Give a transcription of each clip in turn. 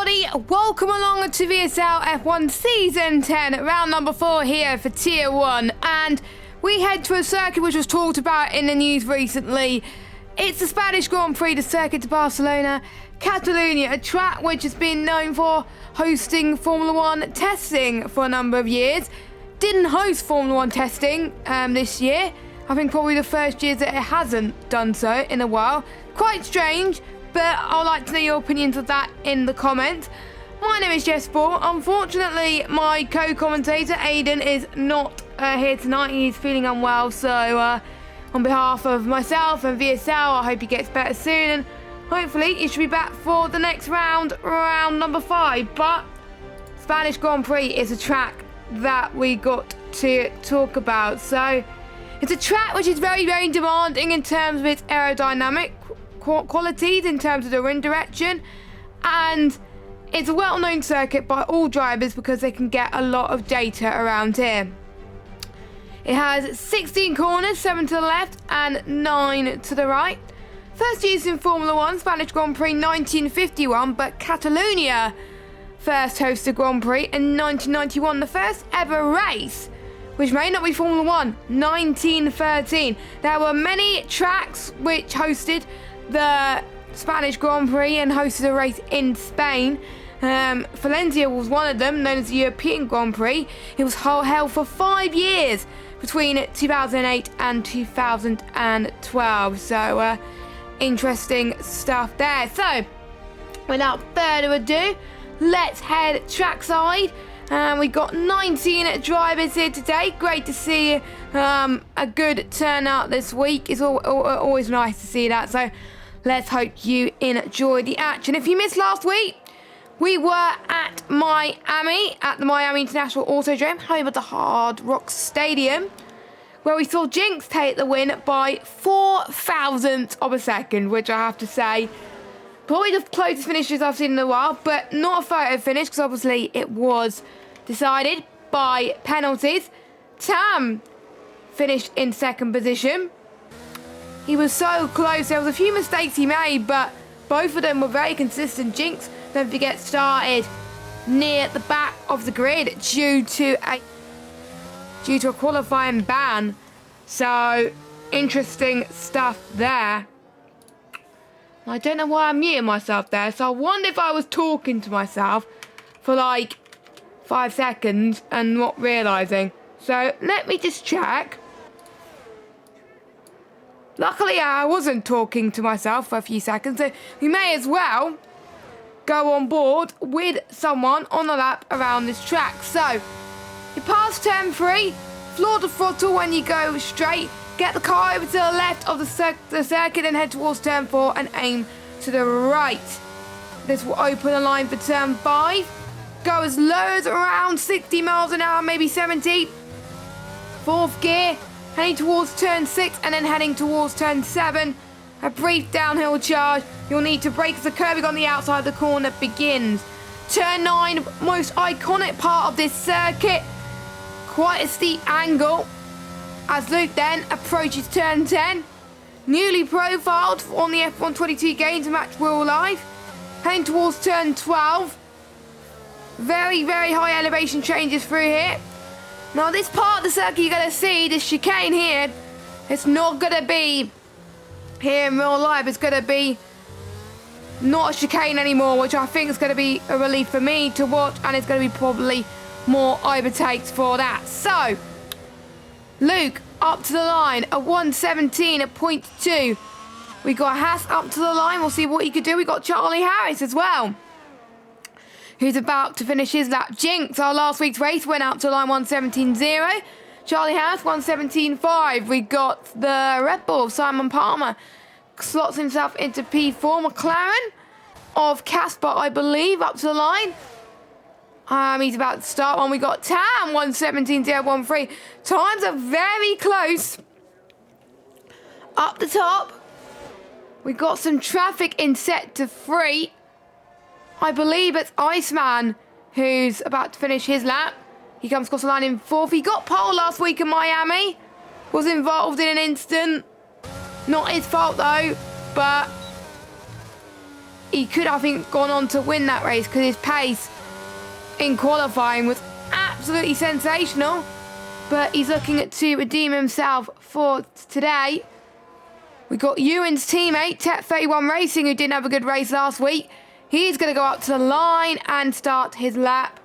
everybody, welcome along to VSL F1 Season 10, round number 4 here for Tier 1, and we head to a circuit which was talked about in the news recently. It's the Spanish Grand Prix, the circuit to Barcelona, Catalonia, a track which has been known for hosting Formula 1 testing for a number of years. Didn't host Formula 1 testing this year. I think probably the first year that it hasn't done so in a while. Quite strange, but I'd like to know your opinions of that in the comments. My name is GeForce. Unfortunately, my co-commentator Aidan is not here tonight. He's feeling unwell, so on behalf of myself and VSL, I hope he gets better soon, and hopefully he should be back for the next round, round number 5. But Spanish Grand Prix is a track that we got to talk about. So it's a track which is very, very demanding in terms of its aerodynamic qualities, in terms of the wind direction, and it's a well-known circuit by all drivers because they can get a lot of data around here. It has 16 corners, 7 to the left and 9 to the right. First used in Formula 1, Spanish Grand Prix 1951, but Catalonia first hosted Grand Prix in 1991, the first ever race, which may not be Formula 1, 1913. There were many tracks which hosted the Spanish Grand Prix and hosted a race in Spain. Valencia was one of them, known as the European Grand Prix. It was held for 5 years between 2008 and 2012. So interesting stuff there. So without further ado, let's head trackside. We got 19 drivers here today. Great to see a good turnout this week. It's always nice to see that. So let's hope you enjoy the action. If you missed last week, we were at Miami, at the Miami International Autodrome, home of the Hard Rock Stadium, where we saw Jinx take the win by 0.004 of a second, which I have to say, probably the closest finishes I've seen in a while, but not a photo finish, because obviously it was decided by penalties. Tam finished in second position. He was so close. There was a few mistakes he made, but both of them were very consistent. Jinx, don't forget, started near the back of the grid due to a qualifying ban. So interesting stuff there. I don't know why I'm muting myself there, so I wonder if I was talking to myself for like 5 seconds and not realising. So let me just check. Luckily, I wasn't talking to myself for a few seconds, so we may as well go on board with someone on the lap around this track. So, you pass turn 3, floor the throttle when you go straight, get the car over to the left of the circuit and head towards turn 4 and aim to the right. This will open the line for turn 5. Go as low as around 60 miles an hour, maybe 70. 4th gear. Heading towards turn 6 and then heading towards turn 7. A brief downhill charge. You'll need to brake as the curving on the outside of the corner begins. Turn 9, most iconic part of this circuit. Quite a steep angle as Luke then approaches turn 10. Newly profiled on the F1 22 game to match real life. Heading towards turn 12. Very, very high elevation changes through here. Now this part of the circuit you're going to see, this chicane here, it's not going to be here in real life. It's going to be not a chicane anymore, which I think is going to be a relief for me to watch, and it's going to be probably more overtakes for that. So, Luke up to the line at 1:17 at 0.2. We got Haas up to the line. We'll see what he could do. We got Charlie Harris as well, who's about to finish his lap. Jinx, our last week's race, went out to line 1:17.0. Charlie Harris, 1:17.5. We got the Red Bull of Simon Palmer. Slots himself into P4. McLaren of Casper, I believe, up to the line. He's about to start one. We got Tam, 1:17.013. Times are very close. Up the top, we got some traffic in sector 3. I believe it's Iceman who's about to finish his lap. He comes across the line in 4th. He got pole last week in Miami. Was involved in an incident. Not his fault though, but he could, I think, gone on to win that race because his pace in qualifying was absolutely sensational. But he's looking to redeem himself for today. We got Ewan's teammate, Tech31 Racing, who didn't have a good race last week. He's going to go up to the line and start his lap.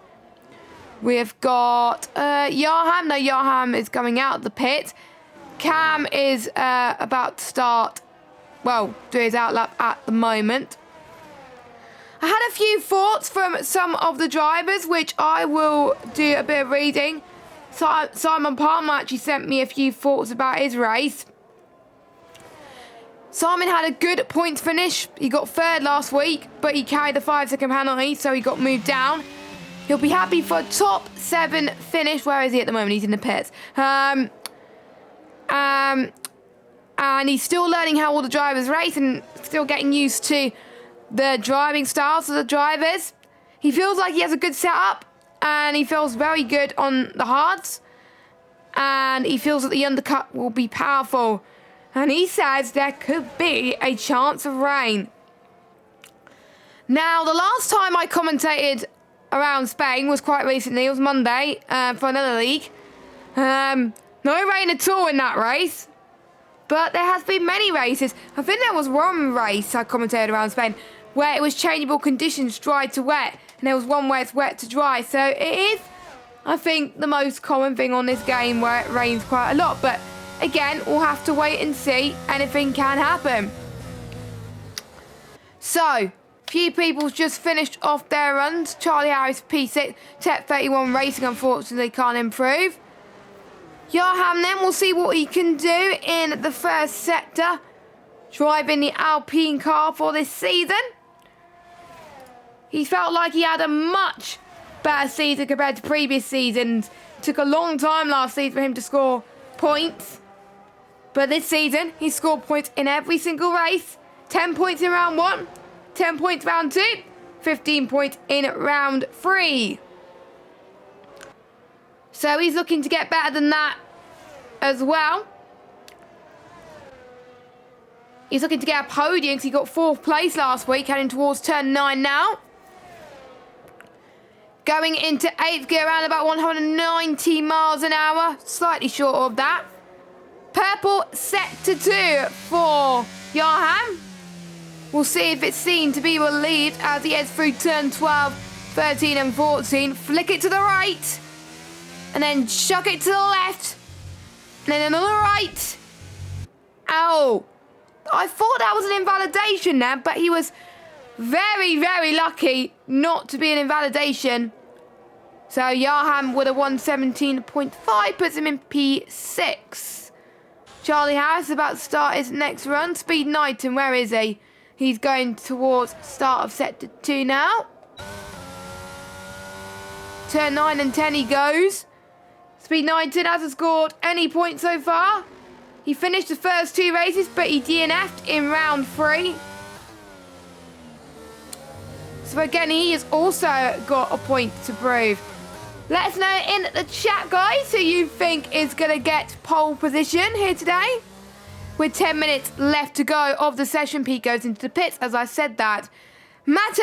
We've got Yarham. No, Yarham is going out of the pit. Cam is about to start, well, do his outlap at the moment. I had a few thoughts from some of the drivers, which I will do a bit of reading. Simon Palmer actually sent me a few thoughts about his race. Simon had a good points finish. He got third last week, but he carried the 5-second penalty, so he got moved down. He'll be happy for a top 7 finish. Where is he at the moment? He's in the pits. And he's still learning how all the drivers race and still getting used to the driving styles of the drivers. He feels like he has a good setup, and he feels very good on the hards. And he feels that the undercut will be powerful. And he says there could be a chance of rain. Now, the last time I commentated around Spain was quite recently. It was Monday for another league. No rain at all in that race. But there has been many races. I think there was one race I commentated around Spain where it was changeable conditions, dry to wet. And there was one where it's wet to dry. So it is, I think, the most common thing on this game where it rains quite a lot. But again, we'll have to wait and see. Anything can happen. So, few people just finished off their runs. Charlie Harris, P6, Tech31 Racing, unfortunately, can't improve. Yarham then, we'll see what he can do in the first sector. Driving the Alpine car for this season. He felt like he had a much better season compared to previous seasons. It took a long time last season for him to score points. But this season, he scored points in every single race. 10 points in round 1, 10 points round 2, 15 points in round 3. So he's looking to get better than that as well. He's looking to get a podium because he got 4th place last week, heading towards turn 9 now. Going into 8th gear around about 190 miles an hour, slightly short of that. Purple set to 2 for Yarham. We'll see if it's seen to be relieved as he heads through turn 12, 13 and 14. Flick it to the right. And then chuck it to the left. And then another right. Ow. I thought that was an invalidation there, but he was very, very lucky not to be an invalidation. So Yarham with a 117.5 puts him in P6. Charlie Harris is about to start his next run. Speed Knighton, where is he? He's going towards start of sector 2 now. Turn 9 and 10 he goes. Speed Knighton hasn't scored any points so far. He finished the first 2 races, but he DNF'd in round 3. So again, he has also got a point to prove. Let us know in the chat, guys, who you think is going to get pole position here today. With 10 minutes left to go of the session, Pete goes into the pits, as I said that. Matter,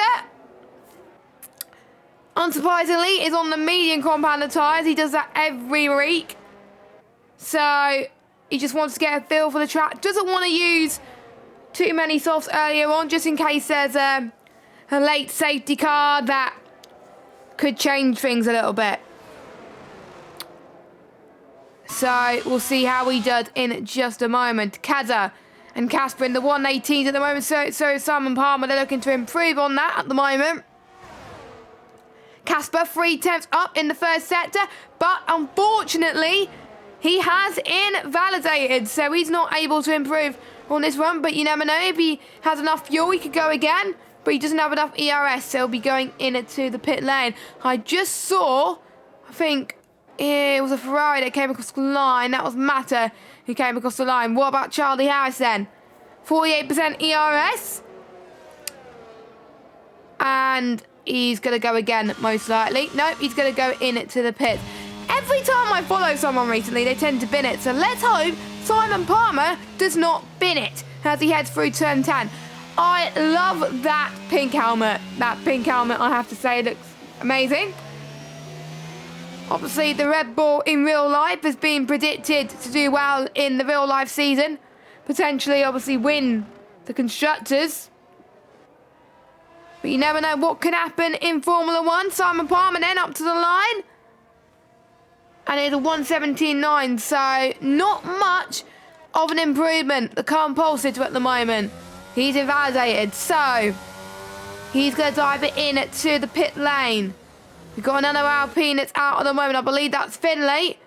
unsurprisingly, is on the medium compounder tyres. He does that every week. So he just wants to get a feel for the track. Doesn't want to use too many softs earlier on, just in case there's a late safety car that could change things a little bit. So we'll see how he does in just a moment. Kaza and Casper in the 118s at the moment. So Simon Palmer, they're looking to improve on that at the moment. Casper 3/10 up in the first sector, but unfortunately he has invalidated, so he's not able to improve on this run. But you never know, if he has enough fuel, he could go again. But he doesn't have enough ERS, so he'll be going into the pit lane. I just saw, I think it was a Ferrari that came across the line. That was Matter who came across the line. What about Charlie Harris then? 48% ERS. And he's going to go again, most likely. Nope, he's going to go into the pit. Every time I follow someone recently, they tend to bin it. So let's hope Simon Palmer does not bin it as he heads through turn 10. I love that pink helmet. That pink helmet, I have to say, looks amazing. Obviously, the Red Bull in real life has been predicted to do well in the real life season. Potentially, obviously, win the Constructors. But you never know what could happen in Formula 1. Simon Palmer then up to the line. And it's a 1:17.9, so not much of an improvement. The current pole sitter at the moment. He's invalidated, so he's going to dive it in to the pit lane. We've got another Alpine that's out at the moment. I believe that's Finlay.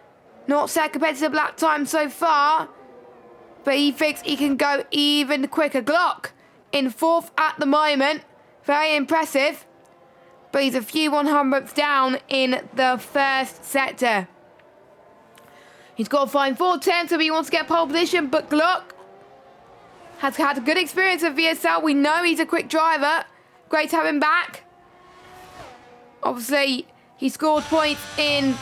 Not set competitive lap time so far, but he thinks he can go even quicker. Glock in 4th at the moment. Very impressive, but he's a few 100ths down in the first sector. He's got to find 410, so he wants to get pole position, but Glock has had a good experience at VSL. We know he's a quick driver. Great to have him back. Obviously, he scored points in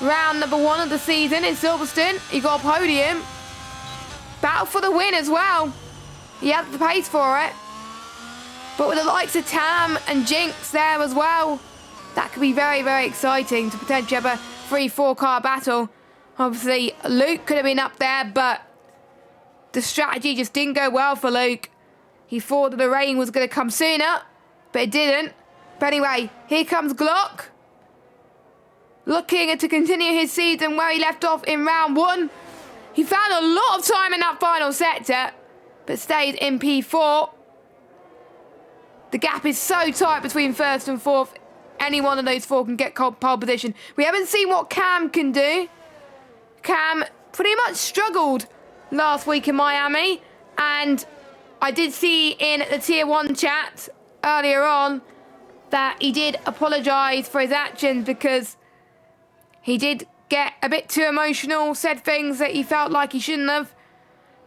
round number 1 of the season in Silverstone. He got a podium. Battle for the win as well. He had the pace for it. But with the likes of Tam and Jinx there as well, that could be very, very exciting to potentially have a 3-4 car battle. Obviously, Luke could have been up there, but the strategy just didn't go well for Luke. He thought that the rain was going to come sooner, but it didn't. But anyway, here comes Glock. Looking to continue his season where he left off in round 1. He found a lot of time in that final sector, but stayed in P4. The gap is so tight between 1st and 4th. Any one of those 4 can get pole position. We haven't seen what Cam can do. Cam pretty much struggled last week in Miami, and I did see in the Tier 1 chat earlier on that he did apologise for his actions because he did get a bit too emotional, said things that he felt like he shouldn't have.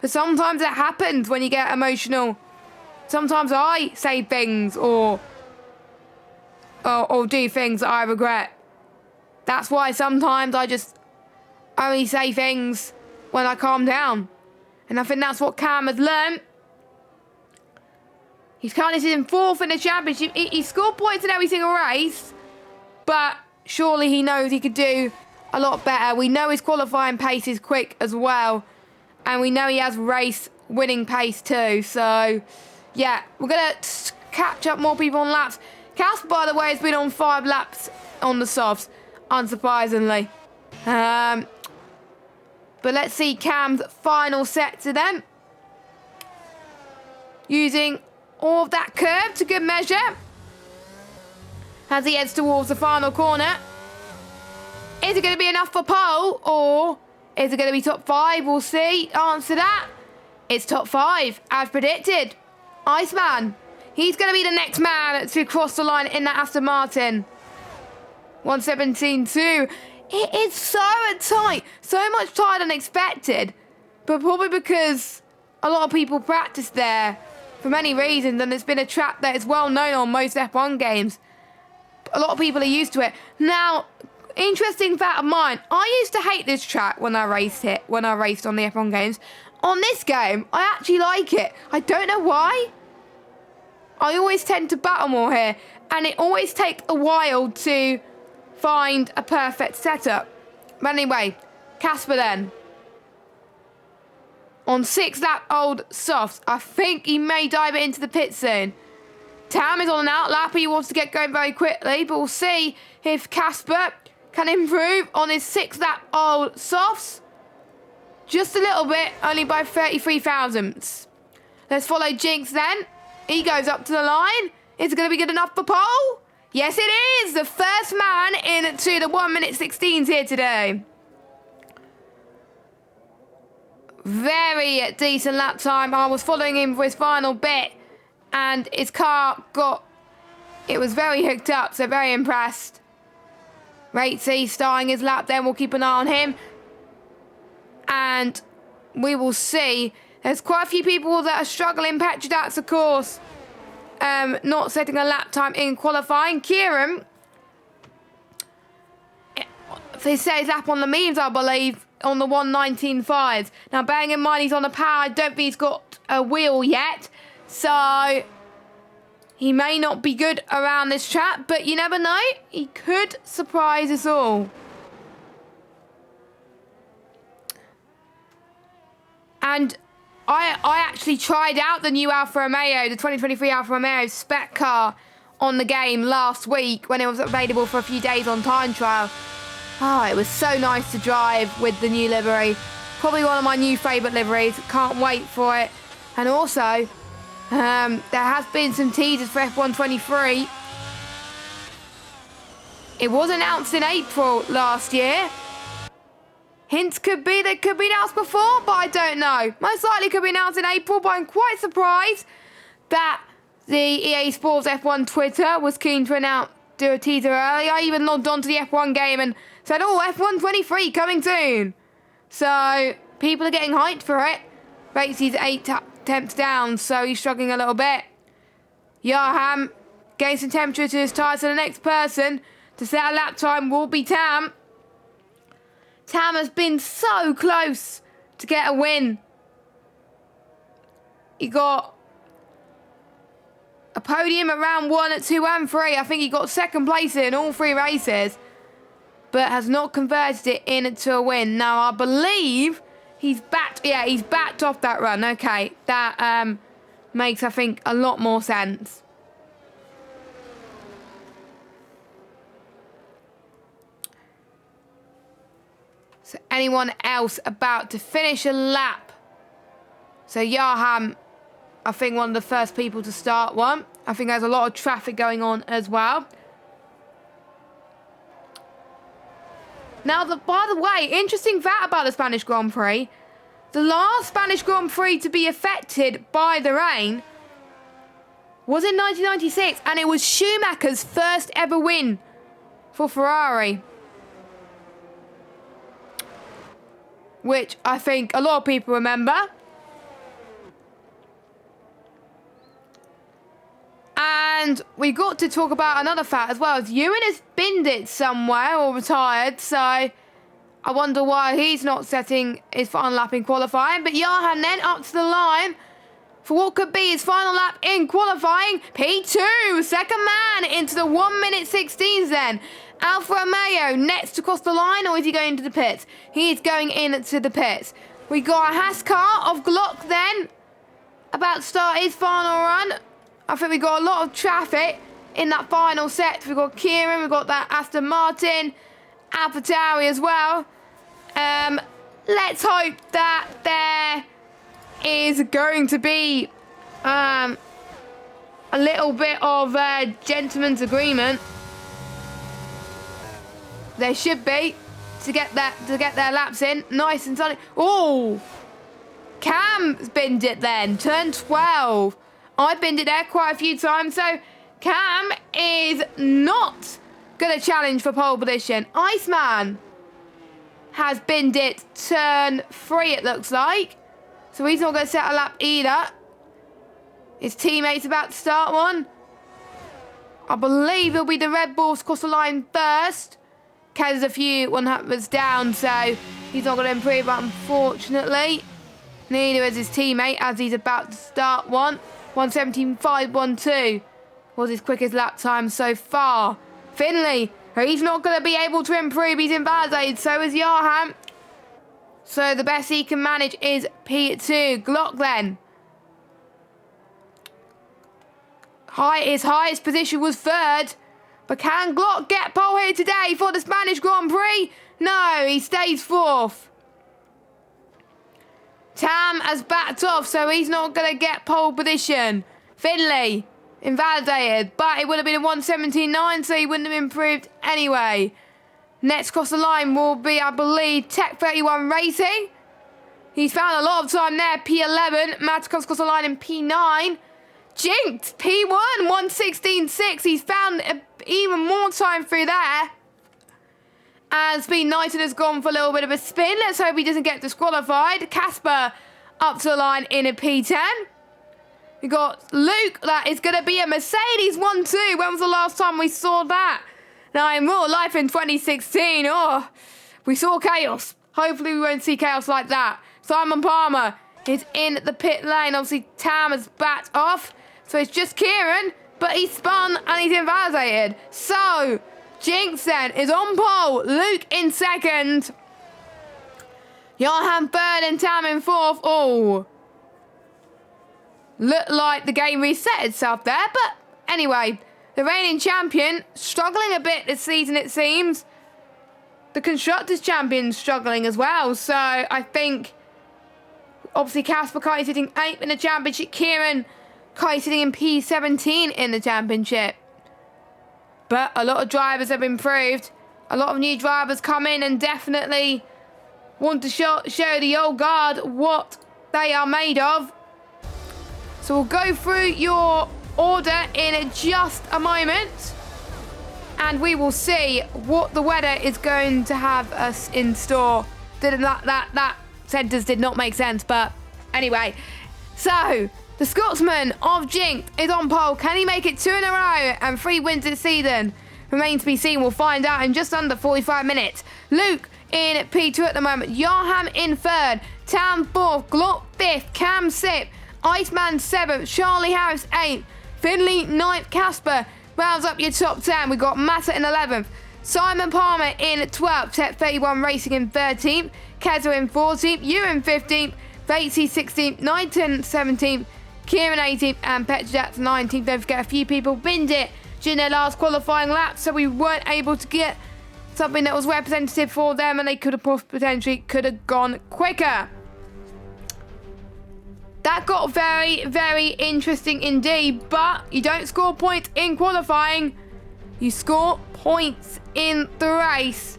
But sometimes it happens when you get emotional. Sometimes I say things or do things that I regret. That's why sometimes I just only say things when I calm down. And I think that's what Cam has learned. He's currently in 4th in the championship. He scored points in every single race, but surely he knows he could do a lot better. We know his qualifying pace is quick as well, and we know he has race winning pace too. So yeah, we're going to catch up more people on laps. Cass, by the way, has been on 5 laps on the softs, unsurprisingly. But let's see Cam's final sector then. Using all of that curve to good measure as he heads towards the final corner. Is it going to be enough for pole, or is it going to be top 5? We'll see. Answer that. It's top 5, as predicted. Iceman. He's going to be the next man to cross the line in that Aston Martin. 1:17.2. It is so tight. So much tighter than expected. But probably because a lot of people practice there for many reasons, and it's been a track that is well known on most F1 games. A lot of people are used to it. Now, interesting fact of mine, I used to hate this track when I raced on the F1 games. On this game, I actually like it. I don't know why. I always tend to battle more here, and it always takes a while to find a perfect setup. But anyway, Casper then. On 6-lap-old softs, I think he may dive it into the pit soon. Tam is on an outlap. He wants to get going very quickly, but we'll see if Casper can improve on his 6-lap-old softs. Just a little bit, only by 33 thousandths. Let's follow Jinx then. He goes up to the line. Is it going to be good enough for pole? Yes, it is. The first man into the 1:16s here today. Very decent lap time. I was following him for his final bit, and his car it was very hooked up, so very impressed. Ratesy starting his lap then. We'll keep an eye on him. And we will see. There's quite a few people that are struggling. Petrodats, of course, not setting a lap time in qualifying. Kieran, they set his lap on the memes, I believe, on the 1:19.5. Now, bearing in mind he's on the power, I don't think he's got a wheel yet. So he may not be good around this track, but you never know. He could surprise us all. And I actually tried out the new Alfa Romeo, the 2023 Alfa Romeo spec car on the game last week when it was available for a few days on time trial. Oh, it was so nice to drive with the new livery. Probably one of my new favourite liveries. Can't wait for it. And also, there has been some teasers for F1 23. It was announced in April last year. Hints could be that could be announced before, but I don't know. Most likely could be announced in April, but I'm quite surprised that the EA Sports F1 Twitter was keen to do a teaser early. I even logged onto the F1 game and said, oh, F1 23 coming soon. So people are getting hyped for it. Bates's 8 attempts down, so he's struggling a little bit. Yarham getting some temperature to his tyres, so the next person to set a lap time will be Tam. Tam has been so close to get a win. He got a podium at round 1, at 2 and 3. I think he got second place in all 3 races, but has not converted it into a win. Now, I believe he's backed. Yeah, he's backed off that run. Okay, that makes, I think, a lot more sense. So anyone else about to finish a lap? So Yarham, I think one of the first people to start one. I think there's a lot of traffic going on as well. Now, by the way, interesting fact about the Spanish Grand Prix. The last Spanish Grand Prix to be affected by the rain was in 1996, and it was Schumacher's first ever win for Ferrari. Which I think a lot of people remember. And we got to talk about another fact as well. As Ewan has binned it somewhere or retired, so I wonder why he's not setting his final lap in qualifying. But Yarhan then up to the line for what could be his final lap in qualifying. P2, second man into the 1 minute 16s then. Alfa Romeo next across the line, or is he going to the pits? He is going into the pits. We got a Haas car of Glock then about to start his final run. I think we got a lot of traffic in that final set. We've got Kieran, we've got that Aston Martin, AlphaTauri as well. Let's hope that there is going to be a little bit of a gentleman's agreement. There should be to get their laps in nice and sunny. Oh, Cam's binned it then. Turn 12. I binned it there quite a few times. So Cam is not going to challenge for pole position. Iceman has binned it. Turn 3, it looks like. So he's not going to set a lap either. His teammate's about to start one. I believe it'll be the Red Bulls cross the line first. There's a few, one that was down, so he's not going to improve, unfortunately. Neither is his teammate, as he's about to start one. 1:17.512 was his quickest lap time so far. Finley, he's not going to be able to improve. He's invalidated, so is Yarham. So the best he can manage is P2. Glock then. His highest position was 3rd. But can Glock get pole here today for the Spanish Grand Prix? No, he stays 4th. Tam has backed off, so he's not going to get pole position. Finley, invalidated, but it would have been a 1:17.9, so he wouldn't have improved anyway. Next across the line will be, I believe, Tech 31 Racing. He's found a lot of time there, P11. Matt comes across the line in P9. Jinxed, P1, 1:16.6. He's found even more time through there. And Speed Knighton has gone for a little bit of a spin. Let's hope he doesn't get disqualified. Casper up to the line in a P10. We got Luke. That is going to be a Mercedes 1-2. When was the last time we saw that? Now, in real life in 2016, we saw chaos. Hopefully we won't see chaos like that. Simon Palmer is in the pit lane. Obviously, Tam has backed off. So it's just Kieran, but he's spun and he's invalidated. So, Jinx then is on pole. Luke in second. Johan third and Tam in fourth. Oh. Looked like the game reset itself there. But anyway, the reigning champion struggling a bit this season, it seems. The Constructors champion struggling as well. So I think, obviously, Casper Kai sitting 8th in the championship. Kieran Kai sitting in P17 in the championship. But a lot of drivers have improved. A lot of new drivers come in and definitely want to show the old guard what they are made of. So we'll go through your order in just a moment. And we will see what the weather is going to have us in store. That sentence did not make sense, but anyway. So, the Scotsman of Jinx is on pole. Can he make it 2 in a row and 3 wins this season? Remains to be seen. We'll find out in just under 45 minutes. Luke in P2 at the moment. Yarham in 3rd. Tam 4th. Glock 5th. Cam 6th. Iceman 7th. Charlie Harris 8th. Finley 9th. Casper rounds up your top 10. We've got Massa in 11th. Simon Palmer in 12th. Tech 31 Racing in 13th. Keza in 14th. You in 15th. Vatey 16th. Knighton 17th. Kieran 18th and Petrojax 19th. Don't forget, a few people binned it during their last qualifying lap, so we weren't able to get something that was representative for them, and they could have potentially gone quicker. That got very, very interesting indeed, but you don't score points in qualifying. You score points in the race.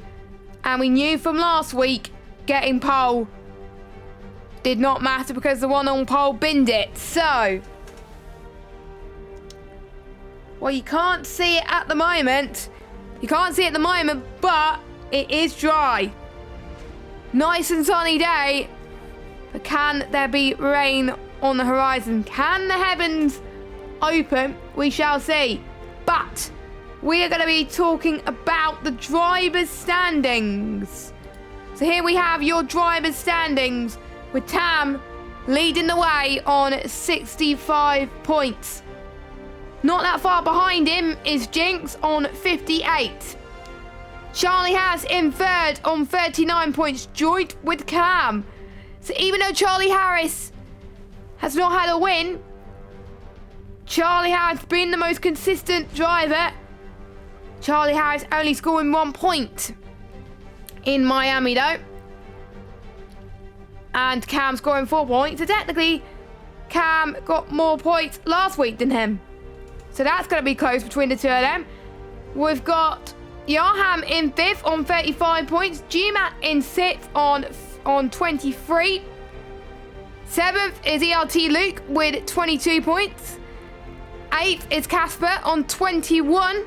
And we knew from last week, getting pole did not matter because the one on pole binned it. So, well, you can't see it at the moment. You can't see it at the moment, but it is dry. Nice and sunny day. But can there be rain on the horizon? Can the heavens open? We shall see. But we are going to be talking about the drivers' standings. So here we have your drivers' standings, with Tam leading the way on 65 points. Not that far behind him is Jinx on 58. Charlie Harris in 3rd on 39 points, joint with Cam. So even though Charlie Harris has not had a win, Charlie Harris being the most consistent driver, Charlie Harris only scoring 1 point in Miami though. And Cam scoring 4 points. So technically, Cam got more points last week than him. So that's going to be close between the two of them. We've got Yarham in 5th on 35 points. GMAT in 6th on 23. 7th is ERT Luke with 22 points. 8th is Casper on 21.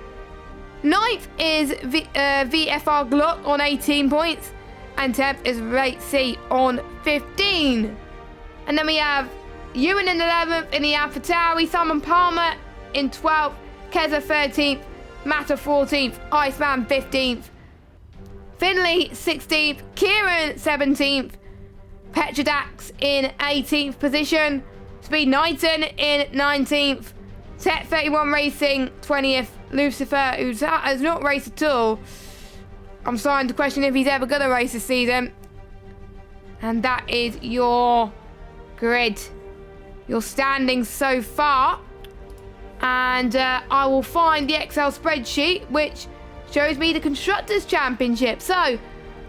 9th is VFR Glock on 18 points. And 10th is Rate C on 15. And then we have Ewan in 11th in the AlphaTauri, Simon Palmer in 12th, Keza 13th, Matta 14th, Iceman 15th, Finley 16th, Kieran 17th, Petrodax in 18th position, Speed Knighton in 19th, Tech 31 Racing 20th, Lucifer, who has not raced at all. I'm starting to question if he's ever going to race this season. And that is your grid, your standings so far. And I will find the Excel spreadsheet, which shows me the Constructors' Championship. So,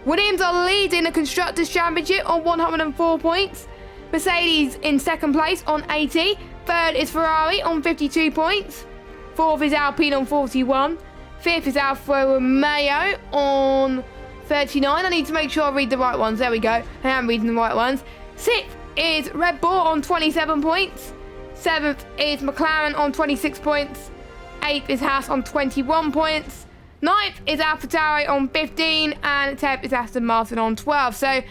Williams are leading the Constructors' Championship on 104 points. Mercedes in 2nd place on 80. 3rd is Ferrari on 52 points. 4th is Alpine on 41. 5th is Alfa Romeo on 39. I need to make sure I read the right ones. There we go. I am reading the right ones. 6th is Red Bull on 27 points. 7th is McLaren on 26 points. 8th is Haas on 21 points. 9th is AlphaTauri on 15. And 10th is Aston Martin on 12. So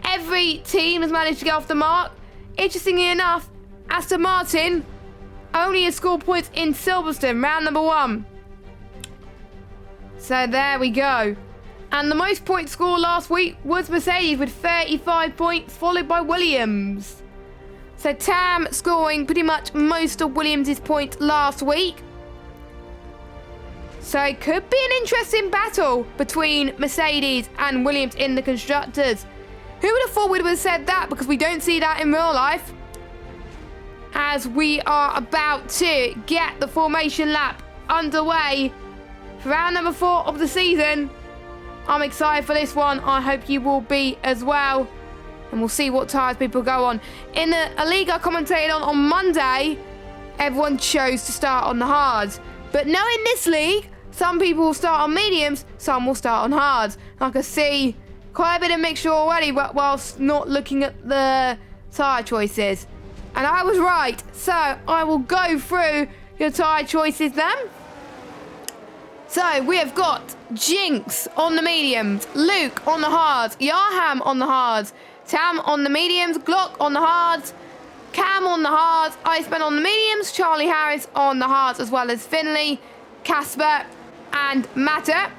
every team has managed to get off the mark. Interestingly enough, Aston Martin only has scored points in Silverstone, round number 1. So there we go. And the most points scored last week was Mercedes with 35 points, followed by Williams. So Tam scoring pretty much most of Williams' points last week. So it could be an interesting battle between Mercedes and Williams in the Constructors. Who would have thought we would have said that, because we don't see that in real life. As we are about to get the formation lap underway for round number 4 of the season. I'm excited for this one. I hope you will be as well. And we'll see what tyres people go on. In a league I commentated on Monday, everyone chose to start on the hards. But now in this league, some people will start on mediums, some will start on hards. I can see quite a bit of mixture already, but whilst not looking at the tyre choices. And I was right, so I will go through your tyre choices then. So we have got Jinx on the mediums, Luke on the hards, Yarham on the hards, Tam on the mediums, Glock on the hards, Cam on the hards, Iceman on the mediums, Charlie Harris on the hards, as well as Finley, Casper and Matter.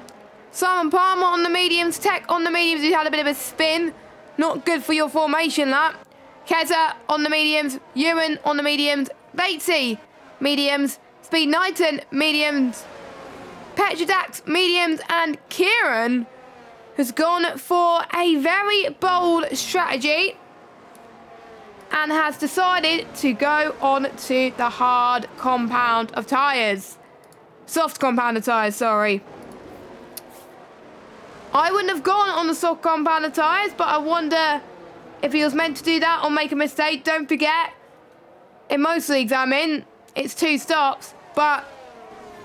Simon Palmer on the mediums, Tech on the mediums, who had a bit of a spin. Not good for your formation, that. Keza on the mediums, Ewan on the mediums, Batesy, mediums, Speed Knighton, mediums, Petrodax, mediums, and Kieran has gone for a very bold strategy and has decided to go on to the hard compound of tyres. Soft compound of tyres, sorry. I wouldn't have gone on the soft compound of tyres, but I wonder if he was meant to do that or make a mistake. Don't forget, in most leagues I'm in, it's 2 stops, but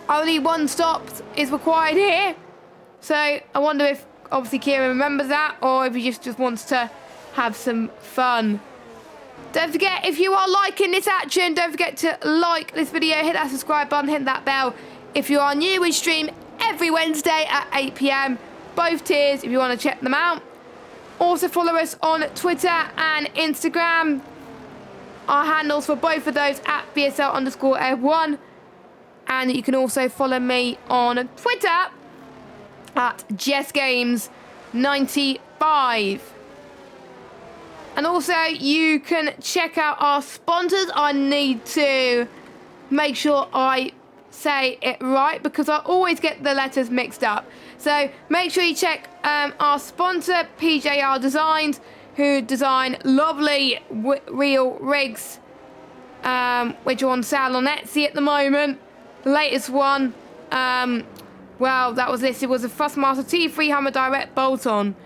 only 1 stop is required here. So I wonder if, obviously, Kieran remembers that, or if he just wants to have some fun. Don't forget, if you are liking this action, don't forget to like this video, hit that subscribe button, hit that bell. If you are new, we stream every Wednesday at 8 PM. Both tiers, if you want to check them out. Also follow us on Twitter and Instagram. Our handles for both of those at VSL_F1. And you can also follow me on Twitter at JessGames95. And also you can check out our sponsors. I need to make sure I say it right, because I always get the letters mixed up. So make sure you check our sponsor, PJR Designs, who design lovely real rigs, which are on sale on Etsy at the moment. The latest one, well, that was listed, was a Thrustmaster T3 Hammer Direct bolt-on.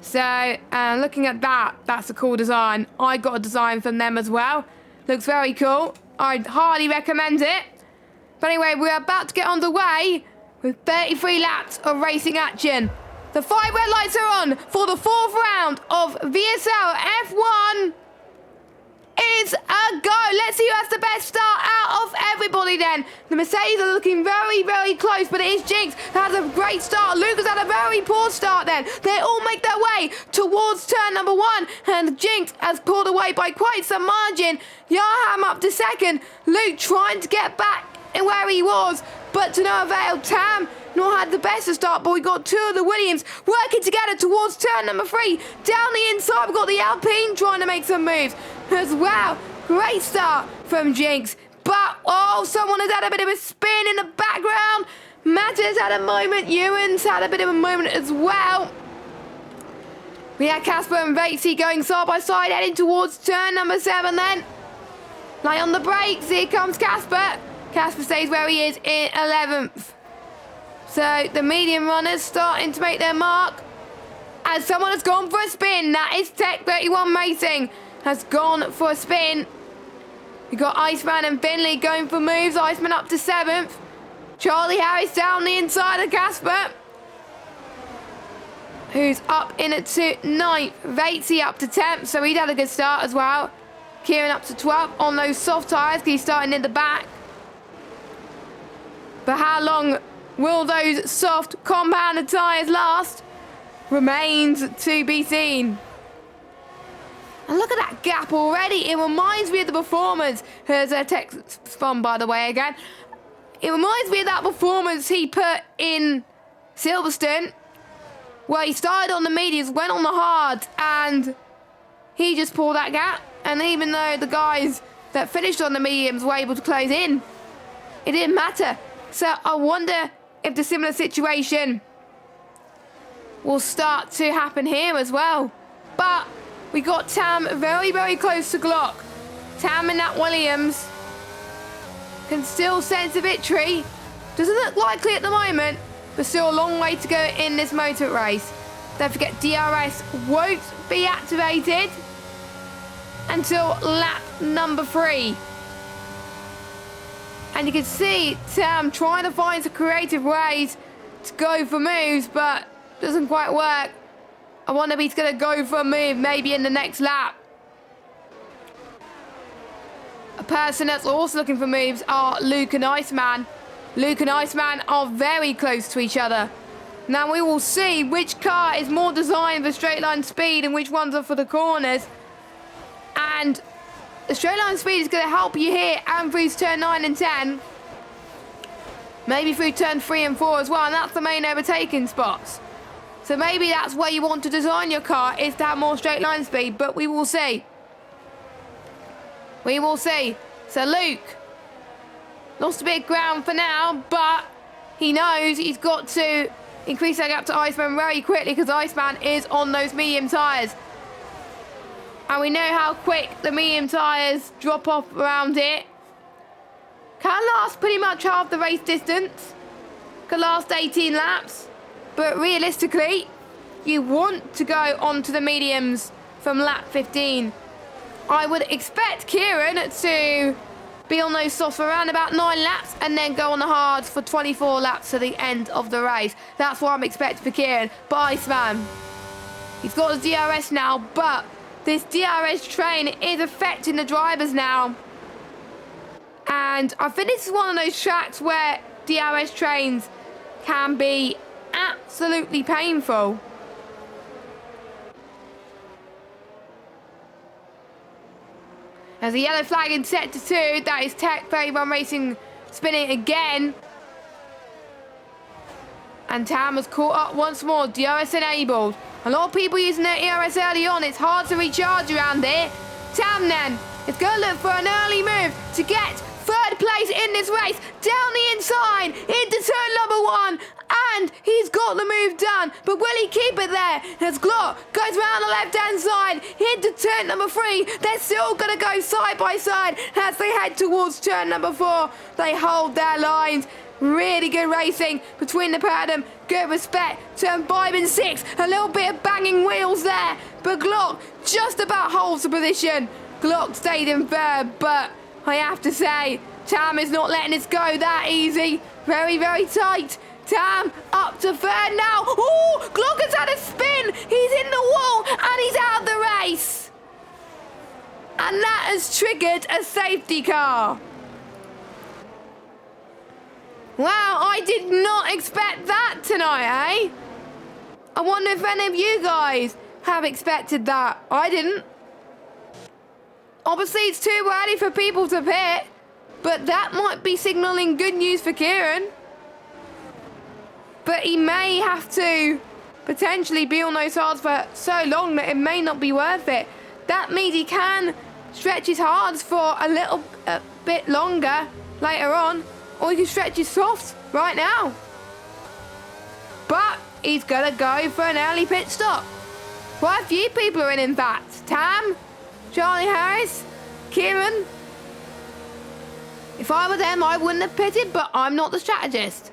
So looking at that, that's a cool design. I got a design from them as well. Looks very cool. I'd highly recommend it. But anyway, we're about to get underway with 33 laps of racing action. The 5 red lights are on for the 4th round of VSL F1. Is a go. Let's see who has the best start out of everybody then. The Mercedes are looking very, very close, but it is Jinx that has a great start. Lucas had a very poor start then. They all make their way towards turn number 1, and Jinx has pulled away by quite some margin. Yarham up to 2nd. Luke trying to get back in where he was, but to no avail. Tam not had the best of start, but we got 2 of the Williams working together towards turn number 3. Down the inside, we've got the Alpine trying to make some moves as well. Great start from Jinx, but oh, someone has had a bit of a spin in the background. Matters had a moment, Ewan's had a bit of a moment as well. We had Casper and Batesy going side by side, heading towards turn number 7 then. Lay on the brakes, here comes Casper. Casper stays where he is in 11th. So the medium runners starting to make their mark, as someone has gone for a spin. That is Tech 31 Racing has gone for a spin. We've got Iceman and Finley going for moves. Iceman up to 7th. Charlie Harris down the inside of Casper, who's up in at 9th. Vatesy up to 10th, so he'd had a good start as well. Kieran up to 12th on those soft tyres, he's starting in the back. But how long will those soft compounded tyres last? Remains to be seen. And look at that gap already. It reminds me of the performance. Here's a text spun, by the way, again. It reminds me of that performance he put in Silverstone. Well, he started on the mediums, went on the hard, and he just pulled that gap. And even though the guys that finished on the mediums were able to close in, it didn't matter. So I wonder if the similar situation will start to happen here as well. But we got Tam very, very close to Glock. Tam and that Williams can still sense a victory. Doesn't look likely at the moment, but still a long way to go in this motor race. Don't forget, DRS won't be activated until lap number 3. And you can see Tam trying to find some creative ways to go for moves, but doesn't quite work. I wonder if he's going to go for a move maybe in the next lap. A person that's also looking for moves are Luke and Iceman. Luke and Iceman are very close to each other. Now we will see which car is more designed for straight line speed and which ones are for the corners. And the straight line speed is going to help you here and through turn 9 and 10. Maybe through turn 3 and 4 as well, and that's the main overtaking spots. So maybe that's where you want to design your car, is to have more straight line speed, but we will see. We will see. So Luke lost a bit of ground for now, but he knows he's got to increase that gap to Iceman very quickly because Iceman is on those medium tyres. And we know how quick the medium tyres drop off around here. Can last pretty much half the race distance. Can last 18 laps. But realistically, you want to go onto the mediums from lap 15. I would expect Kieran to be on those softs for around about 9 laps and then go on the hards for 24 laps to the end of the race. That's what I'm expecting for Kieran. But Iceman, he's got the DRS now, but this DRS train is affecting the drivers now. And I think this is one of those tracks where DRS trains can be absolutely painful. As a yellow flag in sector 2, that is Tech 31 Racing spinning again. And Tam has caught up once more, DRS enabled. A lot of people using their ERS early on, it's hard to recharge around here. Tam then is going to look for an early move to get third place in this race, down the inside, into turn number 1, and he's got the move done, but will he keep it there? As Glock goes around the left-hand side, into turn number 3, they're still going to go side by side as they head towards turn number 4. They hold their lines. Really good racing between the pair of them. Good respect. Turn 5 and 6. A little bit of banging wheels there. But Glock just about holds the position. Glock stayed in third, but I have to say, Tam is not letting this go that easy. Very, very tight. Tam up to third now. Oh, Glock has had a spin. He's in the wall and he's out of the race. And that has triggered a safety car. Wow, I did not expect that tonight, eh? I wonder if any of you guys have expected that. I didn't. Obviously, it's too early for people to pit, but that might be signalling good news for Kieran. But he may have to potentially be on those hards for so long that it may not be worth it. That means he can stretch his hards for a bit longer later on. Or he can stretch his softs right now. But he's going to go for an early pit stop. Quite a few people are in fact. Tam, Charlie Harris, Kieran. If I were them, I wouldn't have pitted, but I'm not the strategist.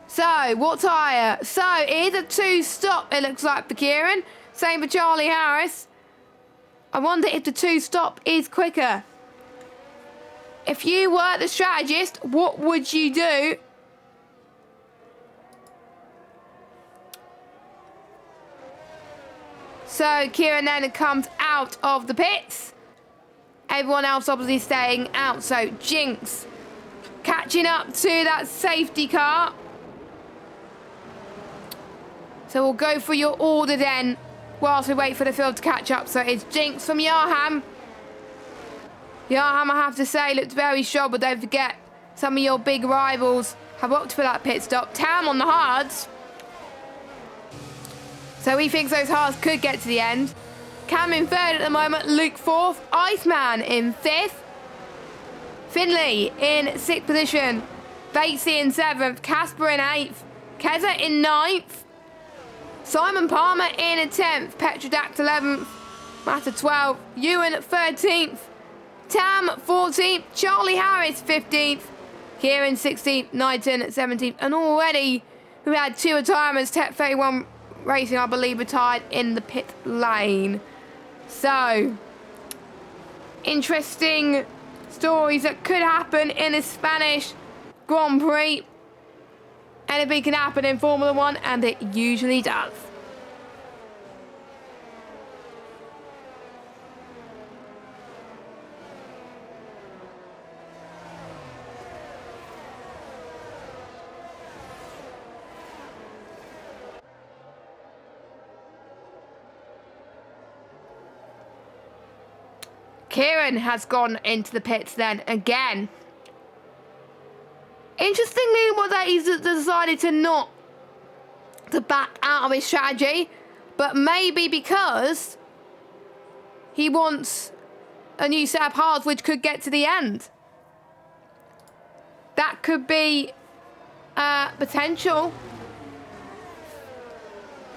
So, what tyre? So, here's a 2-stop, it looks like, for Kieran. Same for Charlie Harris. I wonder if the 2-stop is quicker. If you were the strategist, what would you do? So Kieran then comes out of the pits. Everyone else obviously staying out. So Jinx catching up to that safety car. So we'll go for your order then whilst we wait for the field to catch up. So it's Jinx from Yarham. Yarham, I have to say, looked very strong, but don't forget, some of your big rivals have opted for that pit stop. Tam on the hards. So he thinks those hards could get to the end. Cam in third at the moment, Luke fourth, Iceman in fifth, Finley in 6th position, Batesy in 7th, Casper in 8th, Keza in 9th, Simon Palmer in 10th, Petrodax 11th, Matter 12th, Ewan 13th, Tam 14th, Charlie Harris 15th, Kieran 16th, Knighton 17th, and already we've had 2 retirements. Tech 31 Racing, I believe, retired in the pit lane. So, interesting stories that could happen in the Spanish Grand Prix. Anything can happen in Formula 1, and it usually does. Kieran has gone into the pits then again. Interestingly, what that he's decided to not to back out of his strategy, but maybe because he wants a new set of hards which could get to the end. That could be potential.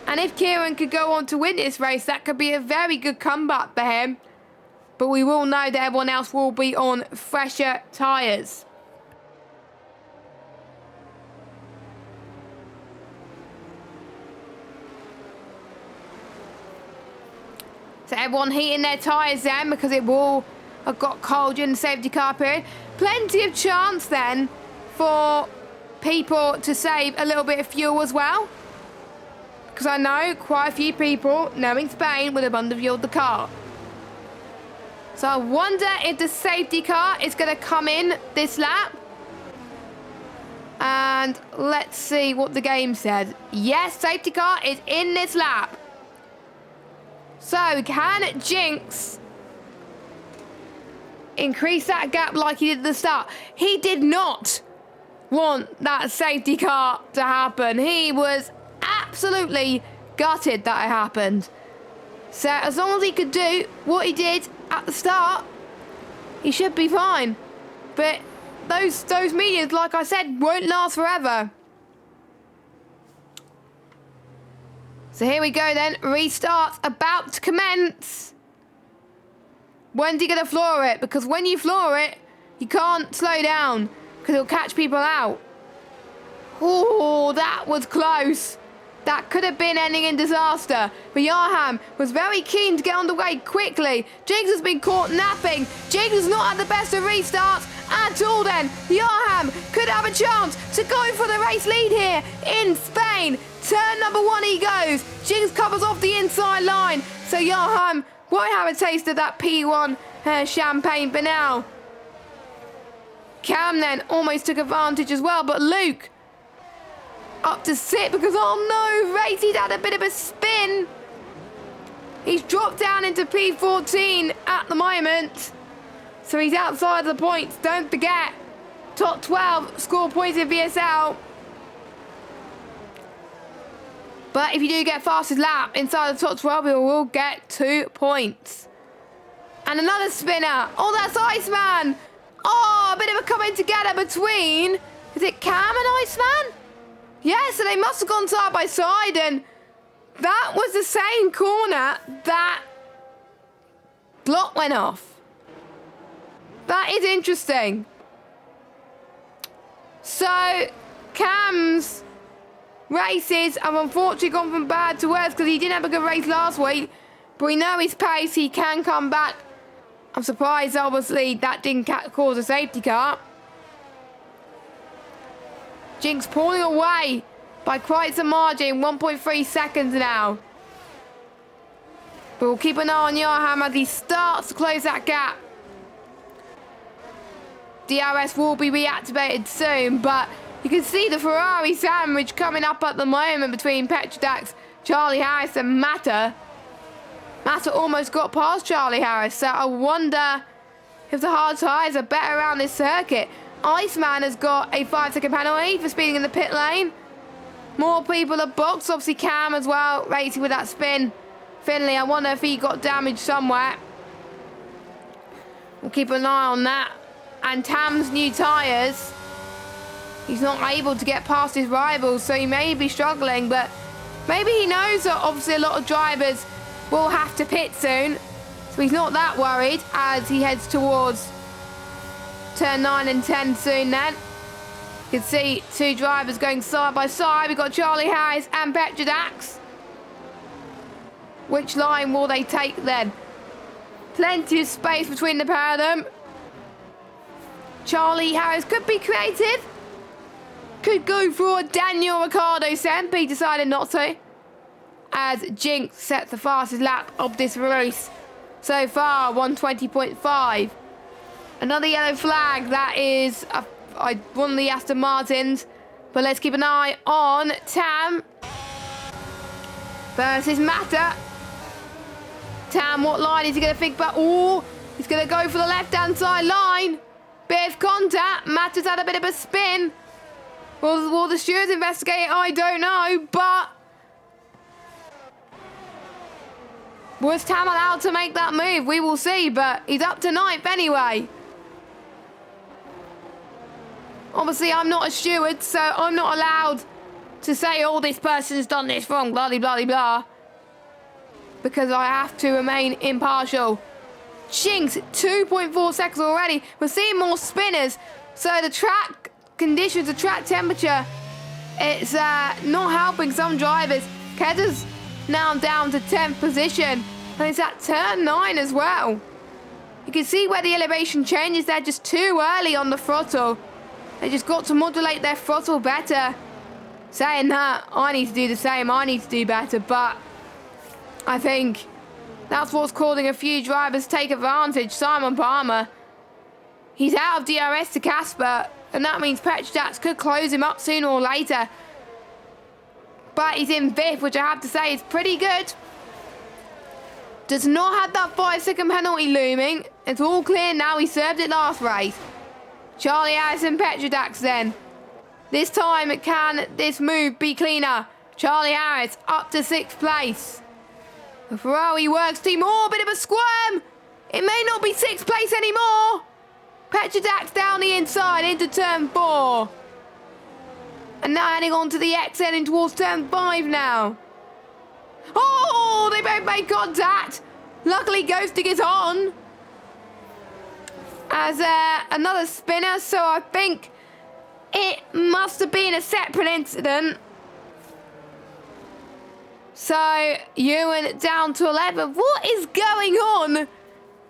And if Kieran could go on to win this race, that could be a very good comeback for him. But we will know that everyone else will be on fresher tyres. So everyone heating their tyres then, because it will have got cold during the safety car period. Plenty of chance then for people to save a little bit of fuel as well. Because I know quite a few people, knowing Spain, would have underfueled the car. So I wonder if the safety car is going to come in this lap. And let's see what the game said. Yes, safety car is in this lap. So can Jinx increase that gap like he did at the start? He did not want that safety car to happen. He was absolutely gutted that it happened. So as long as he could do what he did at the start, he should be fine. But those mediums, like I said, won't last forever. So here we go then. Restart's about to commence. When's he going to floor it? Because when you floor it, you can't slow down because it'll catch people out. Oh, that was close. That could have been ending in disaster. But Yarham was very keen to get on the way quickly. Jinx has been caught napping. Jinx is not at the best of restarts at all then. Yarham could have a chance to go for the race lead here in Spain. Turn number 1 he goes. Jinx covers off the inside line. So Yarham won't have a taste of that P1 champagne for now. Cam then almost took advantage as well. But Luke up to sit because, oh no, Racey's had a bit of a spin. He's dropped down into P14 at the moment. So he's outside of the points. Don't forget, top 12 score points in VSL. But if you do get fastest lap inside the top 12, you will get 2 points. And another spinner. Oh, that's Iceman. Oh, a bit of a coming together between, is it Cam and Iceman? Yeah, so they must have gone side by side, and that was the same corner that block went off. That is interesting. So, Cam's races have unfortunately gone from bad to worse because he didn't have a good race last week, but we know his pace, he can come back. I'm surprised, obviously, that didn't cause a safety car. Jinx pulling away by quite some margin, 1.3 seconds now. But we'll keep an eye on Yarham as he starts to close that gap. DRS will be reactivated soon, but you can see the Ferrari sandwich coming up at the moment between Petrodax, Charlie Harris and Mata. Mata almost got past Charlie Harris, so I wonder if the hard tyres are better around this circuit. Iceman has got a 5-second penalty for speeding in the pit lane. More people are boxed. Obviously, Cam as well, racing with that spin. Finley, I wonder if he got damaged somewhere. We'll keep an eye on that. And Tam's new tyres. He's not able to get past his rivals, so he may be struggling, but maybe he knows that obviously a lot of drivers will have to pit soon. So he's not that worried as he heads towards turn 9 and 10 soon then. You can see two drivers going side by side. We've got Charlie Harris and Petrodax. Which line will they take then? Plenty of space between the pair of them. Charlie Harris could be creative. Could go for a Daniel Ricciardo send, but he decided not to. As Jinx sets the fastest lap of this race so far, 120.5. Another yellow flag. That is one of the Aston Martins. But let's keep an eye on Tam versus Mata. Tam, what line is he going to think about? Oh, he's going to go for the left-hand side line. Bit of contact. Mata's had a bit of a spin. Will the stewards investigate it? I don't know, but was Tam allowed to make that move? We will see, but he's up to 9th anyway. Obviously, I'm not a steward, so I'm not allowed to say, oh, this person's done this wrong, blah, blah, blah, blah, because I have to remain impartial. Jinx, 2.4 seconds already. We're seeing more spinners, so the track conditions, the track temperature, it's not helping some drivers. Kedda's now down to 10th position, and it's at turn 9 as well. You can see where the elevation changes. They're just too early on the throttle. They just got to modulate their throttle better. Saying that, I need to do the same. I need to do better, but I think that's what's causing a few drivers to take advantage. Simon Palmer, he's out of DRS to Casper, and that means Petrodax could close him up sooner or later. But he's in 5th, which I have to say is pretty good. Does not have that 5-second penalty looming. It's all clear now. He served it last race. Charlie Harris and Petrodax then. This time, can this move be cleaner? Charlie Harris up to 6th place. The Ferrari Works team, oh, a bit of a squirm. It may not be 6th place anymore. Petrodax down the inside into turn 4. And now heading on to the X, heading towards turn 5 now. Oh, they both made contact. Luckily, Ghosting is on. As another spinner, so I think it must have been a separate incident. So, Ewan down to 11. What is going on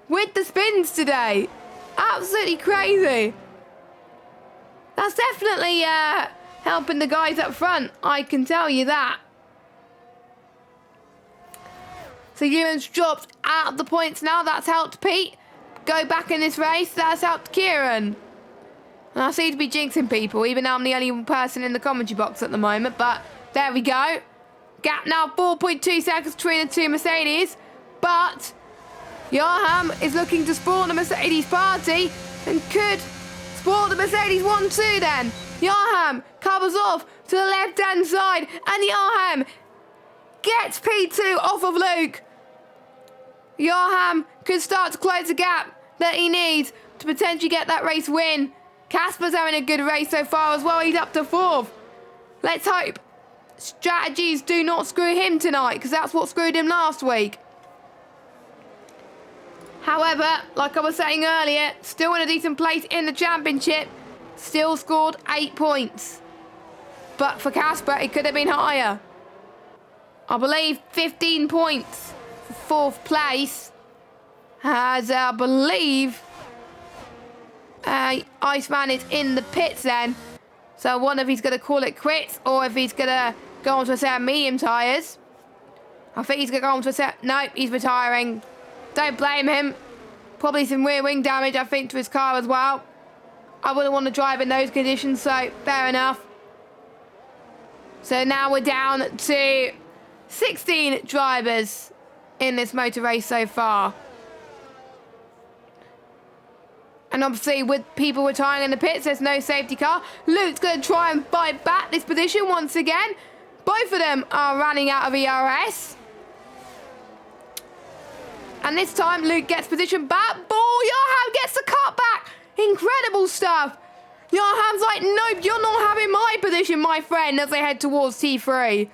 with the spins today? Absolutely crazy. That's definitely helping the guys up front, I can tell you that. So Ewan's dropped out of the points now. That's helped Pete go back in this race. That's helped Kieran. And I seem to be jinxing people, even though I'm the only person in the commentary box at the moment. But there we go. Gap now 4.2 seconds between the two Mercedes. But Joachim is looking to sport the Mercedes party and could sport the Mercedes 1-2 then. Joachim covers off to the left-hand side, and Joachim gets P2 off of Luke. Joachim could start to close the gap that he needs to potentially get that race win. Casper's having a good race so far as well. He's up to 4th. Let's hope strategies do not screw him tonight, because that's what screwed him last week. However, like I was saying earlier, still in a decent place in the championship. Still scored 8 points. But for Casper, it could have been higher. I believe 15 points for 4th place. As I believe Iceman is in the pits then. So I wonder if he's going to call it quits or if he's going to go on to a set of medium tyres. I think he's going to go on to a set. Nope, he's retiring. Don't blame him. Probably some rear wing damage, I think, to his car as well. I wouldn't want to drive in those conditions, so fair enough. So now we're down to 16 drivers in this motor race so far. And obviously, with people retiring in the pits, there's no safety car. Luke's going to try and fight back this position once again. Both of them are running out of ERS. And this time, Luke gets position back. Ball, Johan gets the cutback. Incredible stuff. Johan's like, nope, you're not having my position, my friend, as they head towards T3.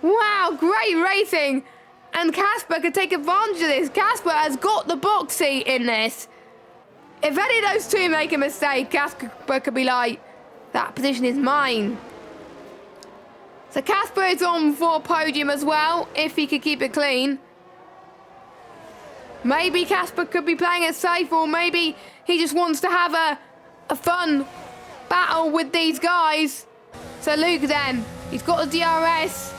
Wow, great racing. And Casper could take advantage of this. Casper has got the box seat in this. If any of those two make a mistake, Casper could be like, that position is mine. So Casper is on for podium as well, if he could keep it clean. Maybe Casper could be playing it safe, or maybe he just wants to have a fun battle with these guys. So Luke then, he's got the DRS.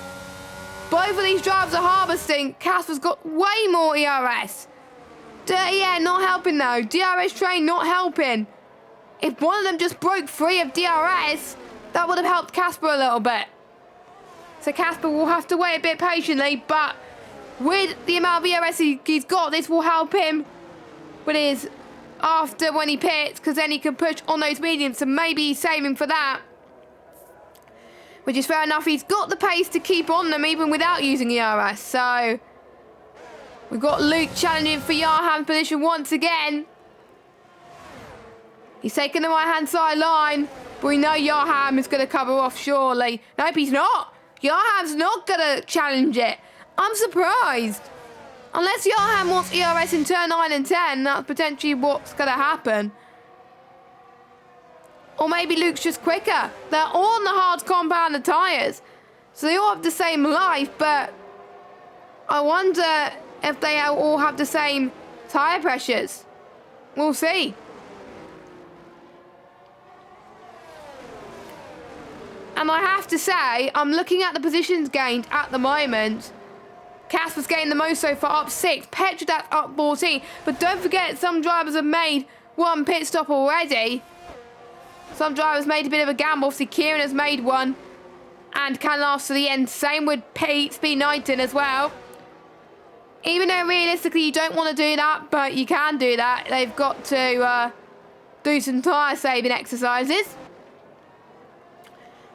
Both of these drivers are harvesting. Casper's got way more ERS. Dirty Air not helping though. DRS Train not helping. If one of them just broke free of DRS, that would have helped Casper a little bit. So Casper will have to wait a bit patiently, but with the amount of ERS he's got, this will help him with his after when he pits, because then he can push on those mediums, so maybe he's saving for that. Which is fair enough. He's got the pace to keep on them even without using ERS. So we've got Luke challenging for Johan's position once again. He's taking the right-hand side line, but we know Johan is going to cover off surely. Nope, he's not. Johan's not going to challenge it. I'm surprised. Unless Johan wants ERS in turn 9 and 10, that's potentially what's going to happen. Or maybe Luke's just quicker. They're all on the hard compound tyres, so they all have the same life, but I wonder if they all have the same tyre pressures. We'll see. And I have to say, I'm looking at the positions gained at the moment. Casper's gained the most so far, up 6. Petrodak's up 14. But don't forget, some drivers have made one pit stop already. Some drivers made a bit of a gamble. Obviously, Kieran has made one and can last to the end. Same with Pete, Speed Knighton as well. Even though realistically you don't want to do that, but you can do that. They've got to do some tyre saving exercises.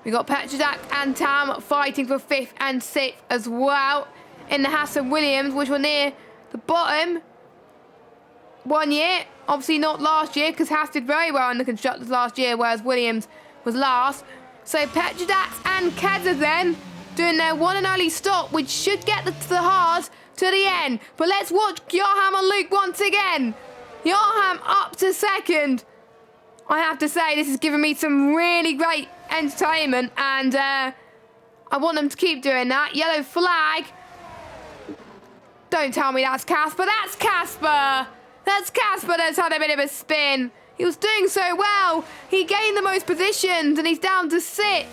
We've got Petrodak and Tam fighting for 5th and 6th as well in the Hassan Williams, which were near the bottom 1 year. Obviously not last year, because Haas did very well in the Constructors last year, whereas Williams was last. So Petrodax and Keza then doing their one and only stop, which should get the Haas to the end. But let's watch Johan and Luke once again. Johan up to 2nd. I have to say, this has given me some really great entertainment, and I want them to keep doing that. Yellow flag. Don't tell me that's Casper. That's Casper. That's Casper that's had a bit of a spin. He was doing so well. He gained the most positions, and he's down to 6th.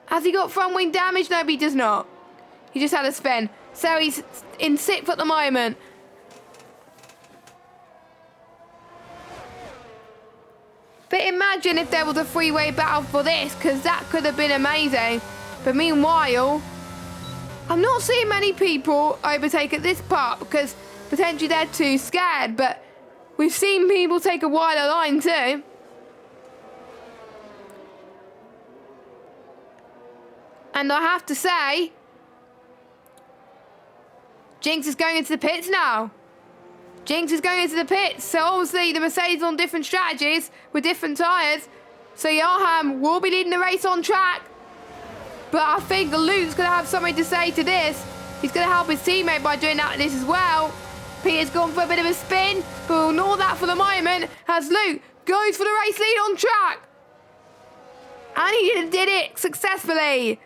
Has he got front wing damage? No, he does not. He just had a spin. So he's in 6th at the moment. But imagine if there was a three-way battle for this, because that could have been amazing. But meanwhile, I'm not seeing many people overtake at this part, because potentially they're too scared. But we've seen people take a wider line too. And I have to say, Jinx is going into the pits now. Jinx is going into the pits. So obviously the Mercedes on different strategies with different tyres. So Johan will be leading the race on track. But I think Luke's going to have something to say to this. He's going to help his teammate by doing that this as well. Peter's gone for a bit of a spin, but we'll ignore that for the moment as Luke goes for the race lead on track. And he did it successfully.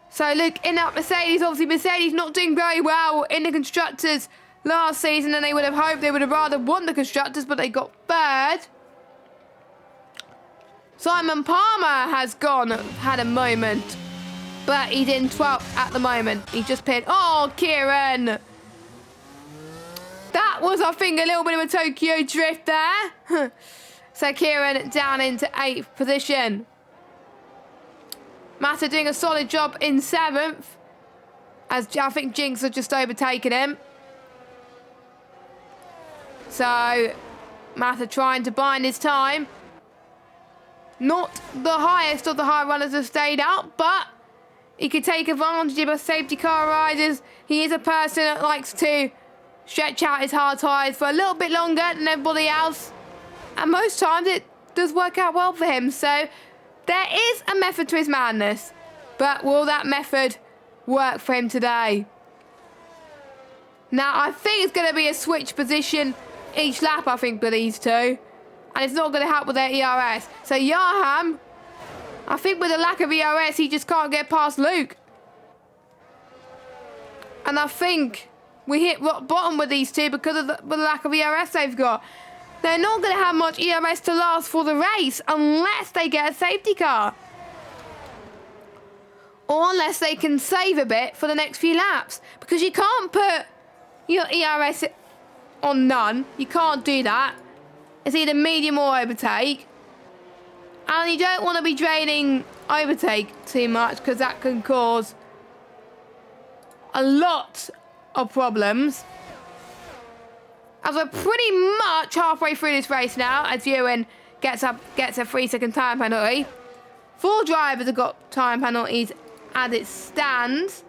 So Luke in that Mercedes. Obviously Mercedes not doing very well in the Constructors last season, and they would have hoped they would have rather won the Constructors, but they got 3rd. Simon Palmer has had a moment, but he's in 12th at the moment. He just pinned. Oh, Kieran. That was, I think, a little bit of a Tokyo drift there. So Kieran down into 8th position. Mata doing a solid job in 7th, as I think Jinx had just overtaken him. So Mata trying to bind his time. Not the highest of the high runners have stayed out, but he could take advantage of a safety car riders. He is a person that likes to stretch out his hard tyres for a little bit longer than everybody else. And most times it does work out well for him. So there is a method to his madness. But will that method work for him today? Now, I think it's going to be a switch position each lap, I think, for these two. And it's not going to help with their ERS. So Yarham, I think with the lack of ERS, he just can't get past Luke. And I think we hit rock bottom with these two because of the lack of ERS they've got. They're not going to have much ERS to last for the race unless they get a safety car. Or unless they can save a bit for the next few laps. Because you can't put your ERS on none. You can't do that. It's either medium or overtake. And you don't want to be draining overtake too much because that can cause a lot of problems. As we're pretty much halfway through this race now, as Ewan gets a 3-second time penalty. 4 drivers have got time penalties as it stands.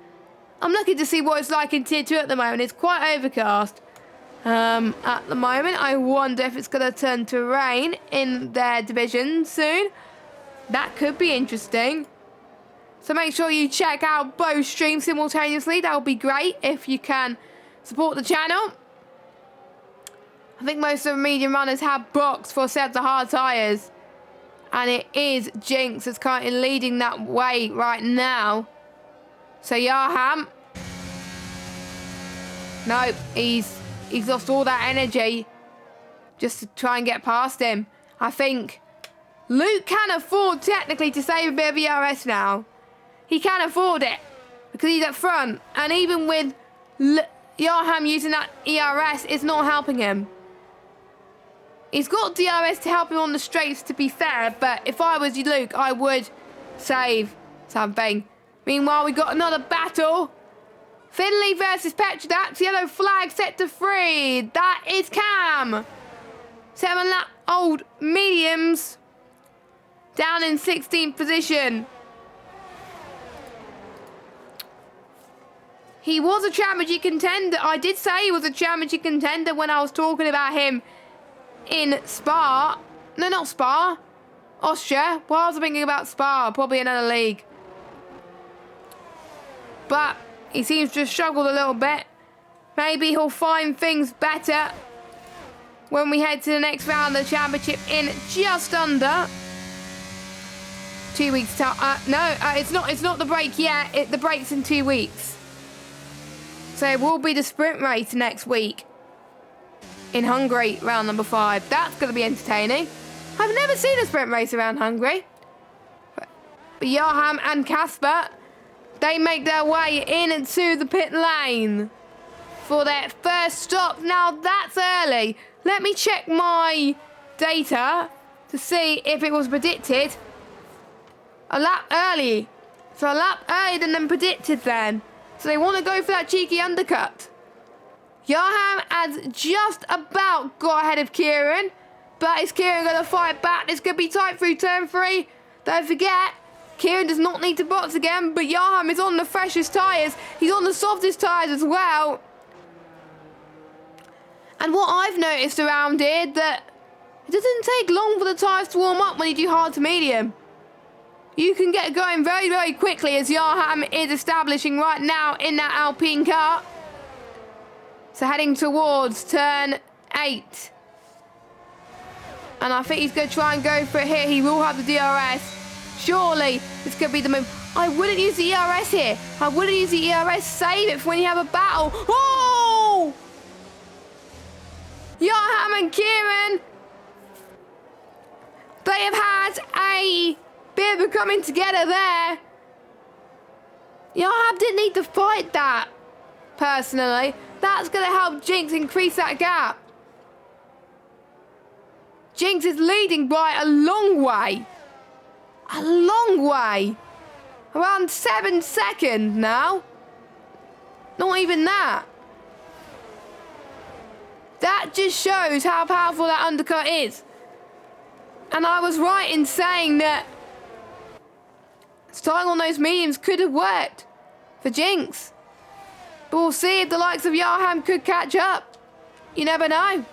I'm looking to see what it's like in Tier 2 at the moment. It's quite overcast. At the moment, I wonder if it's going to turn to rain in their division soon. That could be interesting. So make sure you check out both streams simultaneously. That would be great if you can support the channel. I think most of the medium runners have boxed for sets of hard tyres. And it is Jinx that's currently leading that way right now. So Yarham. No, he's lost all that energy just to try and get past him. I think Luke can afford technically to save a bit of ERS now. He can afford it because he's at front. And even with Yarham using that ERS, it's not helping him. He's got DRS to help him on the straights, to be fair. But if I was Luke, I would save something. Meanwhile, we got another battle. Finley versus Petrodax. Yellow flag set to 3. That is Cam. 7 lap old mediums. Down in 16th position. He was a championship contender. I did say he was a championship contender when I was talking about him in Spa. No, not Spa. Austria. Well, I was thinking about Spa. Probably another league. But he seems to have struggled a little bit. Maybe he'll find things better when we head to the next round of the championship in just under 2 weeks' time. It's not the break yet. The break's in 2 weeks. So it will be the sprint race next week in Hungary, round number 5. That's going to be entertaining. I've never seen a sprint race around Hungary. But Yarham and Casper, they make their way into the pit lane for their first stop. Now that's early. Let me check my data to see if it was predicted. A lap early. So a lap earlier than them predicted then. So they want to go for that cheeky undercut. Yarham has just about got ahead of Kieran. But is Kieran going to fight back? This could be tight through turn 3. Don't forget, Kieran does not need to box again. But Yarham is on the freshest tyres. He's on the softest tyres as well. And what I've noticed around here, that it doesn't take long for the tyres to warm up when you do hard to medium. You can get going very, very quickly, as Yarham is establishing right now in that Alpine car. So heading towards turn 8. And I think he's going to try and go for it here. He will have the DRS. Surely this could be the move. I wouldn't use the ERS here. I wouldn't use the ERS. Save it for when you have a battle. Oh! Yarham and Kieran, they have had a bit of a coming together there. Yarham didn't need to fight that, personally. That's going to help Jinx increase that gap. Jinx is leading by a long way. A long way. Around 7 seconds now. Not even that. That just shows how powerful that undercut is. And I was right in saying that starting on those mediums could have worked for Jinx. But we'll see if the likes of Yarham could catch up. You never know.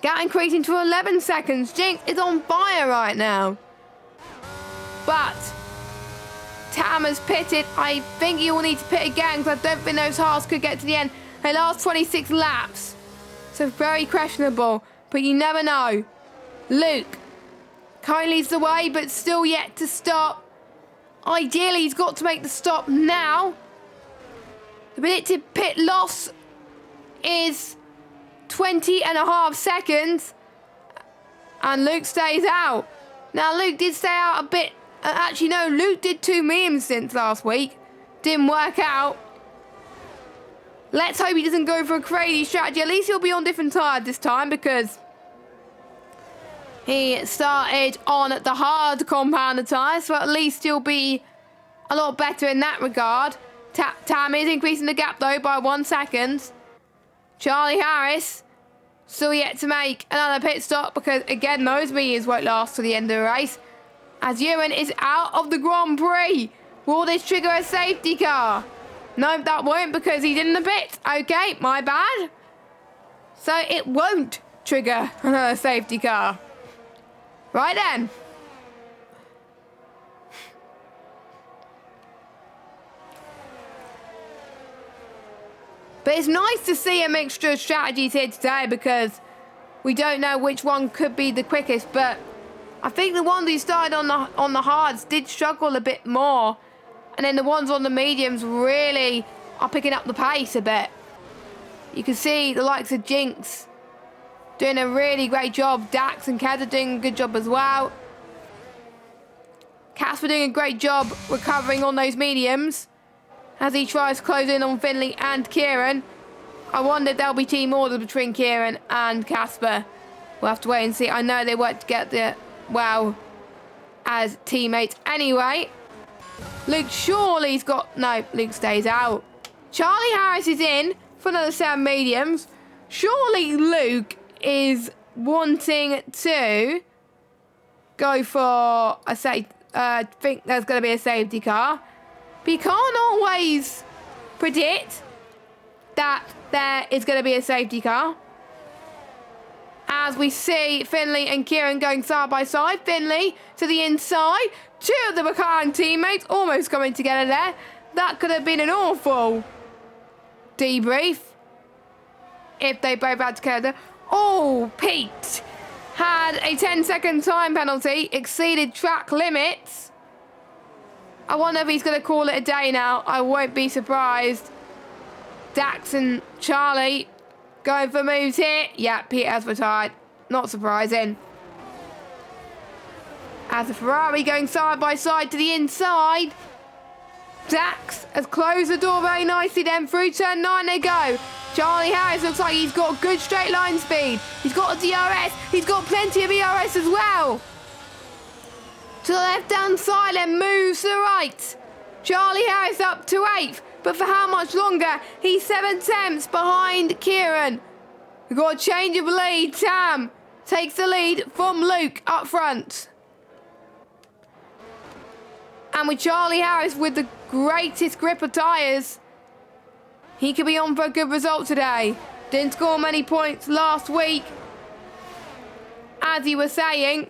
Gap increasing to 11 seconds. Jinx is on fire right now. But Tam has pitted. I think he will need to pit again because I don't think those halves could get to the end. They last 26 laps. So very questionable. But you never know. Luke currently leads the way, but still yet to stop. Ideally, he's got to make the stop now. The predicted pit loss is 20.5 seconds. And Luke stays out. Now, Luke did stay out a bit. Actually, no, Luke did 2 medium stints last week. Didn't work out. Let's hope he doesn't go for a crazy strategy. At least he'll be on different tyres this time because he started on the hard compounder tyres. So at least he'll be a lot better in that regard. Tam is increasing the gap, though, by 1 second. Charlie Harris still yet to make another pit stop because, again, those mediums won't last to the end of the race. As Ewan is out of the Grand Prix. Will this trigger a safety car? No, that won't because he's in the pit. Okay, my bad. So it won't trigger another safety car. Right then. But it's nice to see a mixture of strategies here today because we don't know which one could be the quickest. But I think the ones who started on the hards did struggle a bit more. And then the ones on the mediums really are picking up the pace a bit. You can see the likes of Jinx doing a really great job. Dax and Kez are doing a good job as well. Casper doing a great job recovering on those mediums as he tries to close in on Finley and Kieran. I wonder if there'll be team orders between Kieran and Casper. We'll have to wait and see. I know they work together well as teammates anyway. Luke surely's got... No, Luke stays out. Charlie Harris is in for another 7 mediums. Surely Luke is wanting to go for a safety... I think there's going to be a safety car. But you can't always predict that there is going to be a safety car. As we see Finley and Kieran going side by side. Finley to the inside. 2 of the McLaren teammates almost coming together there. That could have been an awful debrief if they both had together. Oh, Pete had a 10-second time penalty. Exceeded track limits. I wonder if he's going to call it a day now. I won't be surprised. Dax and Charlie going for moves here. Yeah, Pete has retired. Not surprising. As the Ferrari going side by side to the inside. Dax has closed the door very nicely then. Through turn 9 they go. Charlie Harris looks like he's got good straight line speed. He's got a DRS. He's got plenty of ERS as well. To the left-hand side and moves to the right. Charlie Harris up to 8th. But for how much longer? He's 7 tenths behind Kieran. We've got a change of lead. Tam takes the lead from Luke up front. And with Charlie Harris with the greatest grip of tyres, he could be on for a good result today. Didn't score many points last week, as he was saying.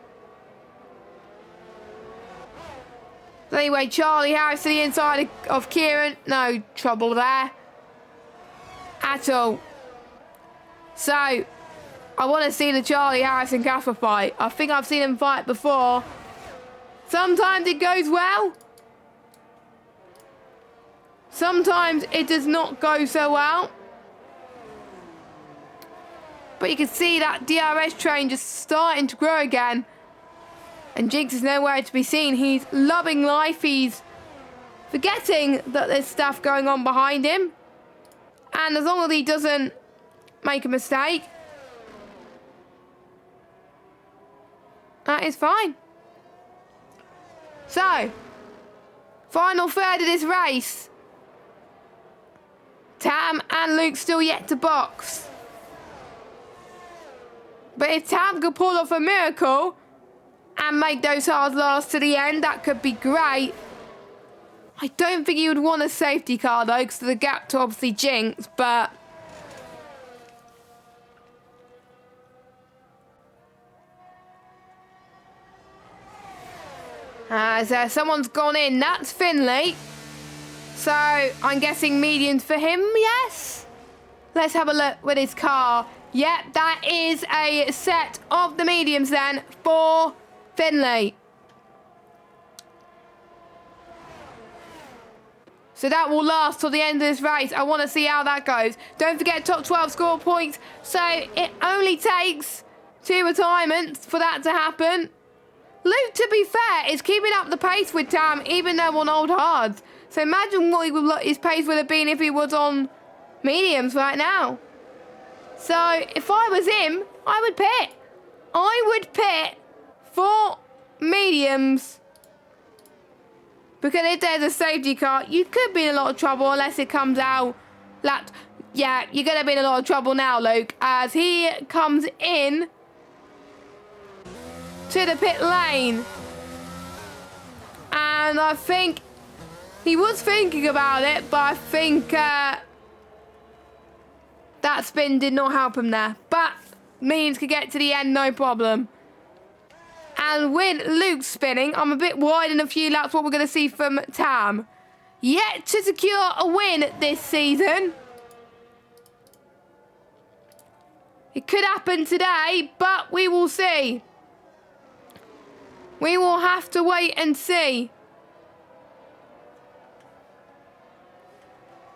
So anyway, Charlie Harris to the inside of Kieran. No trouble there at all. So, I want to see the Charlie Harris and Casper fight. I think I've seen them fight before. Sometimes it goes well. Sometimes it does not go so well. But you can see that DRS train just starting to grow again. And Jinx is nowhere to be seen. He's loving life. He's forgetting that there's stuff going on behind him. And as long as he doesn't make a mistake, that is fine. So, final third of this race. Tam and Luke still yet to box. But if Tam could pull off a miracle and make those halves last to the end, that could be great. I don't think you would want a safety car, though, because of the gap to obviously jinx, but... As someone's gone in, that's Finley. So, I'm guessing mediums for him, yes? Let's have a look with his car. Yep, that is a set of the mediums then for Finley. So that will last till the end of this race. I want to see how that goes. Don't forget top 12 score points. So it only takes 2 retirements for that to happen. Luke, to be fair, is keeping up the pace with Tam, even though on old hards. So imagine what his pace would have been if he was on mediums right now. So if I was him, I would pit. I would pit for mediums. Because if there's a safety car, you could be in a lot of trouble unless it comes out. Yeah, you're going to be in a lot of trouble now, Luke, as he comes in to the pit lane. And I think he was thinking about it, but I think that spin did not help him there. But means could get to the end, no problem. And with Luke spinning, I'm a bit wide in a few laps what we're going to see from Tam. Yet to secure a win this season. It could happen today, but we will see. We will have to wait and see.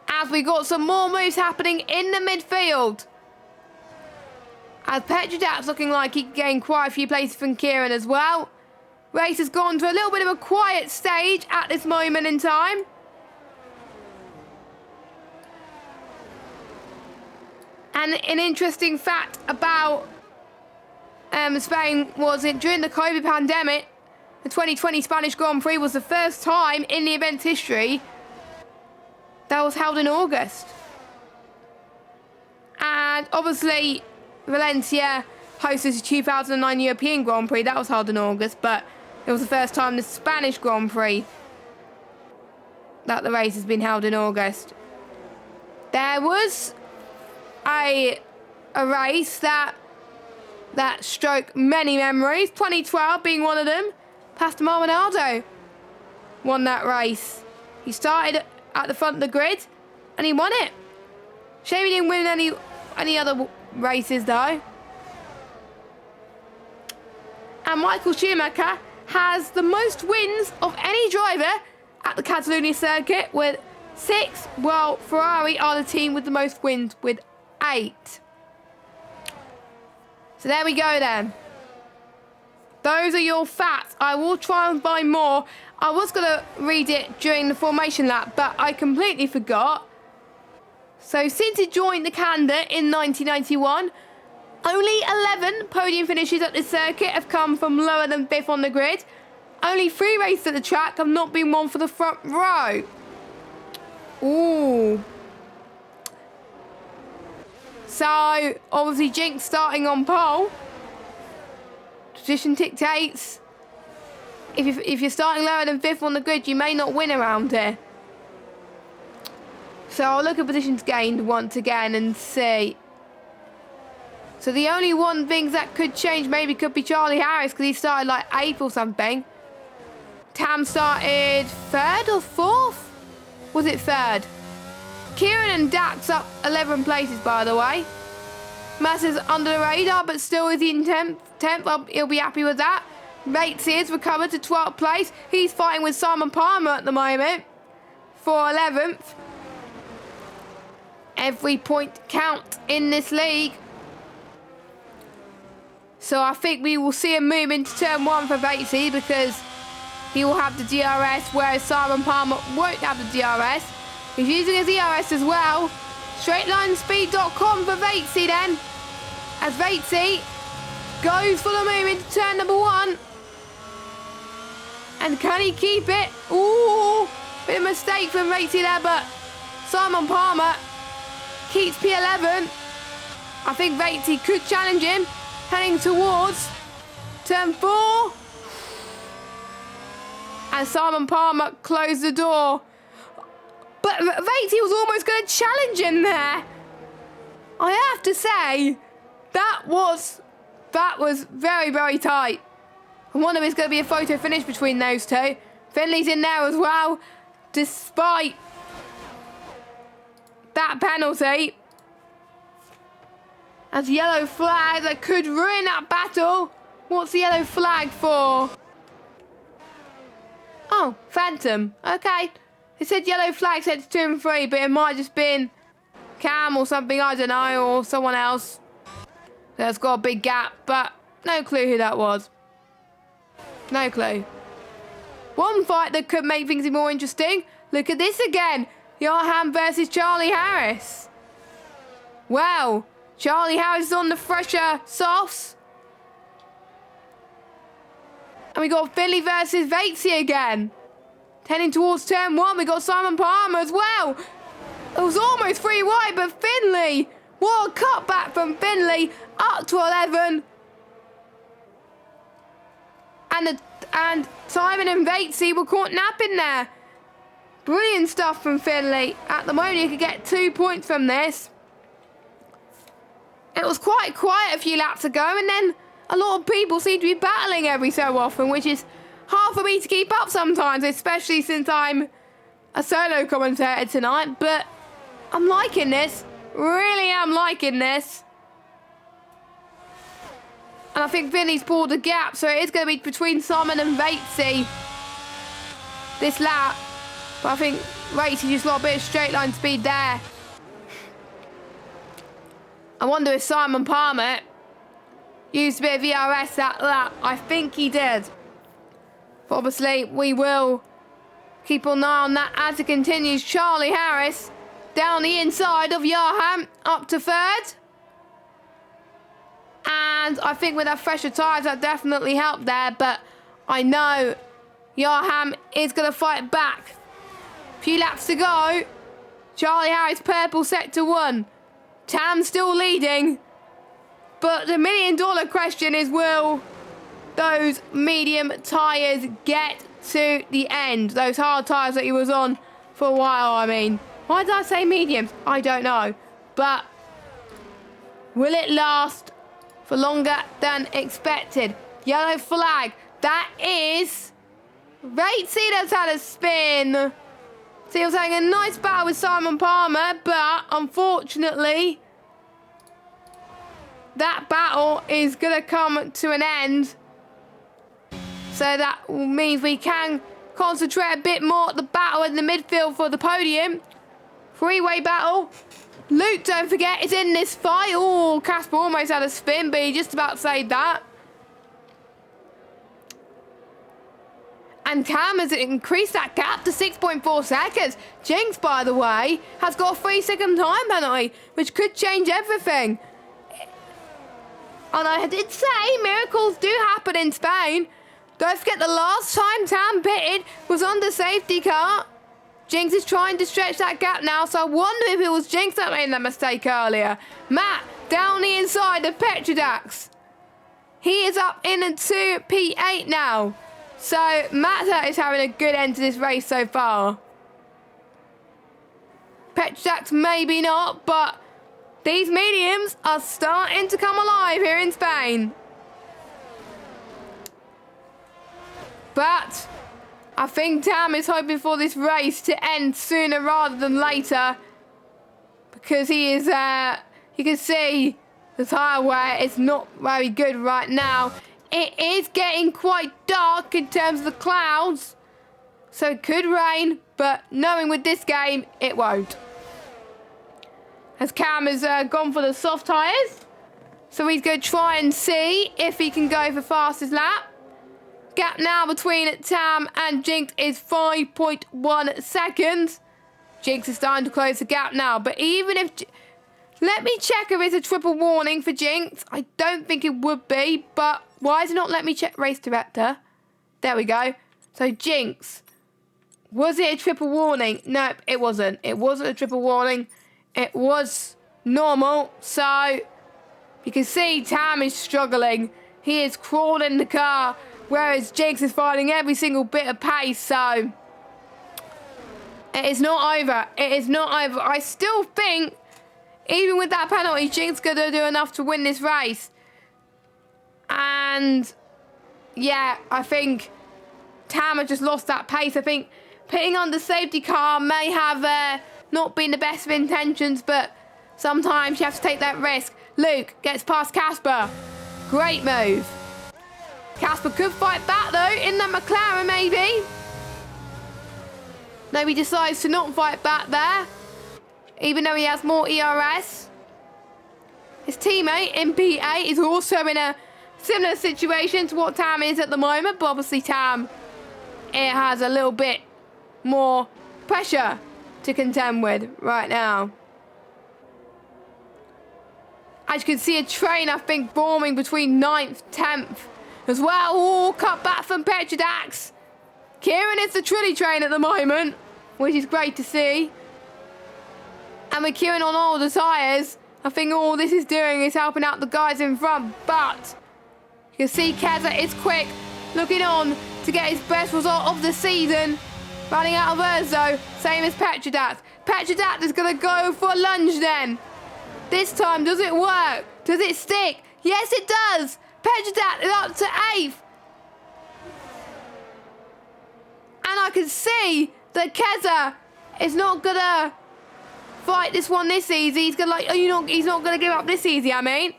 As we got some more moves happening in the midfield. As Petrodac's looking like he gained quite a few places from Kieran as well. Race has gone to a little bit of a quiet stage at this moment in time. And an interesting fact about Spain was it during the COVID pandemic, the 2020 Spanish Grand Prix was the first time in the event's history that was held in August. And obviously Valencia hosted the 2009 European Grand Prix. That was held in August, but it was the first time the Spanish Grand Prix that the race has been held in August. There was a race that stroked many memories, 2012 being one of them. Pastor Ronaldo won that race. He started at the front of the grid and he won it. Shame he didn't win any other races though. And Michael Schumacher has the most wins of any driver at the Catalonia circuit with 6, while Ferrari are the team with the most wins with 8. So there we go then. Those are your facts. I will try and find more. I was going to read it during the formation lap, but I completely forgot. So since he joined the calendar in 1991, only 11 podium finishes at the circuit have come from lower than 5th on the grid. Only 3 races at the track have not been won for the front row. Ooh. So, obviously Jinx starting on pole. Tradition dictates. If you're starting lower than 5th on the grid, you may not win around here. So I'll look at positions gained once again and see. So the only one thing that could change maybe could be Charlie Harris, because he started like 8th or something. Tam started 3rd or 4th? Was it 3rd? Kieran and Dax up 11 places, by the way. Mass is under the radar, but still is in 10th. Well, he'll be happy with that. Mates is recovered to 12th place. He's fighting with Simon Palmer at the moment for 11th. Every point counts in this league. So I think we will see him move into turn 1 for Vatesy, because he will have the DRS, whereas Simon Palmer won't have the DRS. He's using his ERS as well. Straightlinespeed.com for Vatesy then. As Vatesy goes for the move into turn number 1. And can he keep it? Ooh, bit of a mistake from Vatesy there, but Simon Palmer keeps P11. I think Vatesy could challenge him. heading towards turn 4. And Simon Palmer closed the door. But Vatey was almost going to challenge him there. I have to say, that was very, very tight. I wonder if it's going to be a photo finish between those two. Finley's in there as well, despite that penalty. As yellow flag that could ruin that battle. What's the yellow flag for? Oh, Phantom. Okay. It said yellow flag set to 2 and 3, but it might just been Cam or something, I don't know, or someone else. That's got a big gap, but no clue who that was. No clue. One fight that could make things more interesting. Look at this again. Yarham versus Charlie Harris. Wow. Charlie Harris is on the fresher softs. And we got Finley versus Vatey again. Heading towards turn 1, we got Simon Palmer as well. It was almost 3 wide, but Finley. What a cutback from Finley. Up to 11. And Simon and Vatey were caught napping there. Brilliant stuff from Finley. At the moment, he could get 2 points from this. It was quite quiet a few laps ago, and then a lot of people seem to be battling every so often, which is hard for me to keep up sometimes, especially since I'm a solo commentator tonight. But I'm liking this. Really am liking this. And I think Vinny's pulled a gap, so it is going to be between Simon and Vatey this lap. But I think Vatey just got a bit of straight line speed there. I wonder if Simon Palmer used a bit of VRS that lap. I think he did. But obviously, we will keep an eye on that as it continues. Charlie Harris down the inside of Yarham, up to 3rd. And I think with our fresher tyres, that definitely helped there. But I know Yarham is going to fight back. A few laps to go. Charlie Harris purple set to 1. Tam still leading. But the $1 million question is, will those medium tyres get to the end? Those hard tyres that he was on for a while, I mean. Why did I say mediums? I don't know. But will it last for longer than expected? Yellow flag. That is Vatey that's had a spin. So he was having a nice battle with Simon Palmer, but unfortunately, that battle is going to come to an end. So that means we can concentrate a bit more at the battle in the midfield for the podium. 3-way battle. Luke, don't forget, is in this fight. Oh, Casper almost had a spin, but he just about saved that. And Cam has increased that gap to 6.4 seconds. Jinx, by the way, has got a 3-second time penalty, which could change everything. And I did say miracles do happen in Spain. Don't forget the last time Tam pitted was on the safety car. Jinx is trying to stretch that gap now, so I wonder if it was Jinx that made that mistake earlier. Matt down the inside of Petrodax. He is up into P8 now. So Matt is having a good end to this race so far. Petrodax maybe not, but these mediums are starting to come alive here in Spain. But I think Tam is hoping for this race to end sooner rather than later, because he is, you can see the tyre wear is not very good right now. It is getting quite dark in terms of the clouds, so it could rain, but knowing with this game, it won't. As Cam has gone for the soft tyres, so he's going to try and see if he can go for fastest lap. Gap now between Tam and Jinx is 5.1 seconds. Jinx is starting to close the gap now, but even if... Let me check if it's a triple warning for Jinx. I don't think it would be, but why does it not let me check race director? There we go. So Jinx, was it a triple warning? No, it wasn't. It wasn't a triple warning. It was normal. So You can see Tam is struggling. He is crawling in the car, whereas Jinx is finding every single bit of pace, so it is not over. It is not over. I still think, even with that penalty, Jinx is going to do enough to win this race. And yeah, I think Tam has just lost that pace. I think pitting on the safety car may have not been the best of intentions, but sometimes you have to take that risk. Luke gets past Casper. Great move. Casper could fight back though in the McLaren maybe. No, he decides to not fight back there, even though he has more ERS. His teammate in P8 is also in a similar situation to what Tam is at the moment, but obviously Tam, it has a little bit more pressure to contend with right now. As you can see, a train, I think, forming between 9th, 10th as well. Oh, cut back from Petrodax. Kieran is the Trilly train at the moment, which is great to see. And with Kieran on all the tyres, I think all this is doing is helping out the guys in front. But you can see Keza is quick, looking on to get his best result of the season. Running out of hers though, same as Petrodax. Petrodax is going to go for a lunge then. This time, does it work? Does it stick? Yes, it does. Petrodax is up to 8th. And I can see that Keza is not going to fight this one this easy. He's going to he's not going to give up this easy, I mean.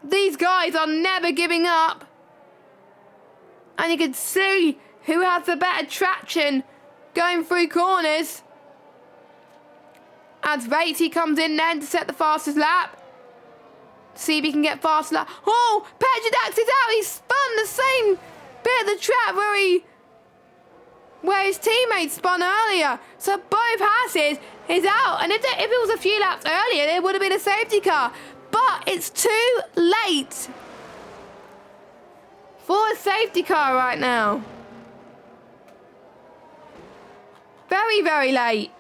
These guys are never giving up. And you can see who has the better traction going through corners. As Vatey comes in then to set the fastest lap. See if he can get fast lap. Oh, Petrodax is out. He spun the same bit of the track where his teammate spun earlier. So both Hasses is out. And if it was a few laps earlier, there would have been a safety car. But it's too late for a safety car right now. Very, very late.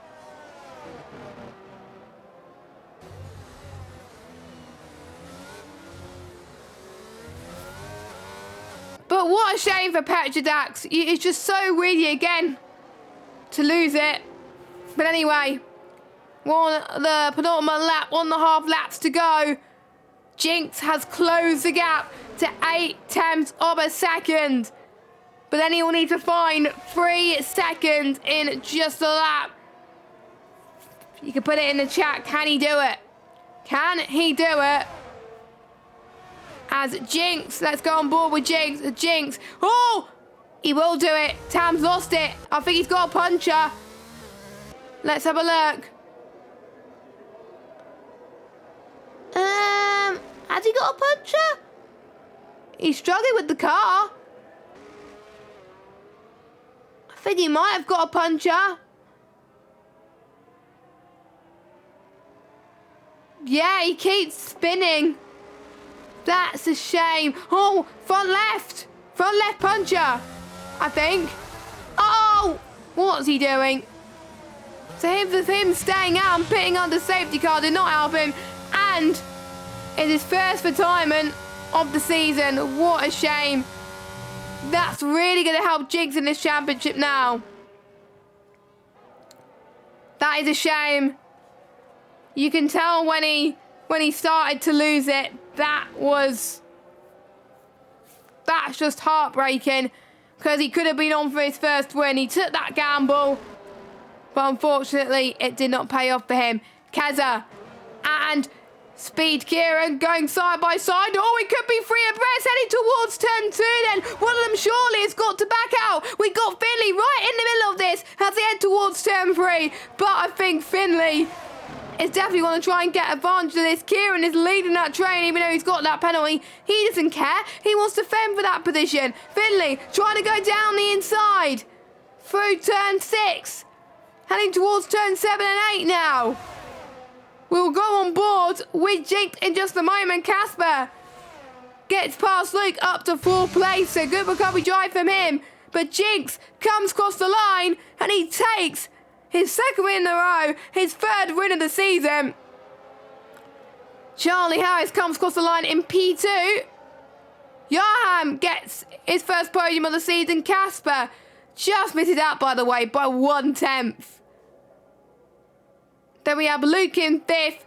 But what a shame for Petrodax. It's just so weird again to lose it. But anyway, we're on the penultimate lap, 1.5 laps to go. Jinx has closed the gap to 0.8 of a second. But then he will need to find 3 seconds in just a lap. You can put it in the chat. Can he do it? Can he do it? As Jinx, let's go on board with Jinx. Jinx, oh! He will do it. Tam's lost it. I think he's got a puncher. Let's have a look. Has he got a puncher? He's struggling with the car. I think he might have got a puncher. Yeah, he keeps spinning. That's a shame. Oh, front left puncher, I think. Oh, what's he doing? So him staying out and pitting on the safety car did not help him. And it's his first retirement of the season. What a shame. That's really going to help Jinx in this championship now. That is a shame. You can tell when he started to lose it, that's just heartbreaking, because he could have been on for his first win. He took that gamble, but unfortunately it did not pay off for him. Keza and Speed Kieran going side by side. Oh, it could be 3 abreast heading towards turn 2 then. One of them surely has got to back out. We got Finley right in the middle of this as they head towards turn 3. But I think Finley is definitely going to try and get advantage of this. Kieran is leading that train even though he's got that penalty. He doesn't care. He wants to fend for that position. Finley trying to go down the inside through turn 6. Heading towards turn 7 and 8 now. We'll go on board with Jinx in just a moment. Casper gets past Luke up to 4th place. So good recovery drive from him. But Jinx comes across the line and he takes his 2nd win in a row. His 3rd win of the season. Charlie Harris comes across the line in P2. Johan gets his first podium of the season. Casper just misses out, by the way, by 1/10. Then we have Luke in 5th.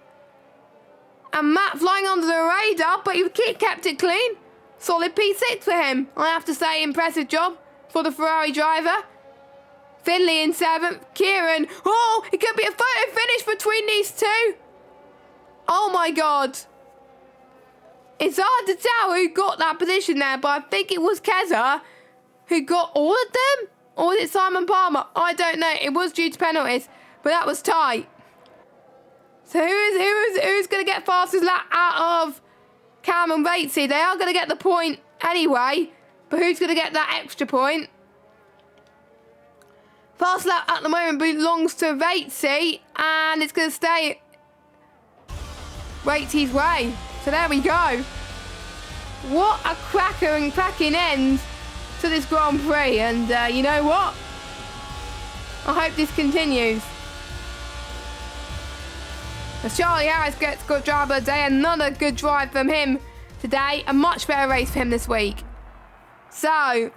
And Matt flying under the radar, but he kept it clean. Solid P6 for him. I have to say, impressive job for the Ferrari driver. Finley in 7th. Kieran. Oh, it could be a photo finish between these two. Oh my God. It's hard to tell who got that position there, but I think it was Keza who got all of them. Or was it Simon Palmer? I don't know. It was due to penalties, but that was tight. So who's going to get fastest lap out of Cam and Vatesy? They are going to get the point anyway, but who's going to get that extra point? Fast lap at the moment belongs to Vatesy, and it's going to stay Watesy's way. So there we go. What a cracker and cracking end to this Grand Prix, and you know what? I hope this continues. As Charlie Harris gets good driver of the day, another good drive from him today. A much better race for him this week. So,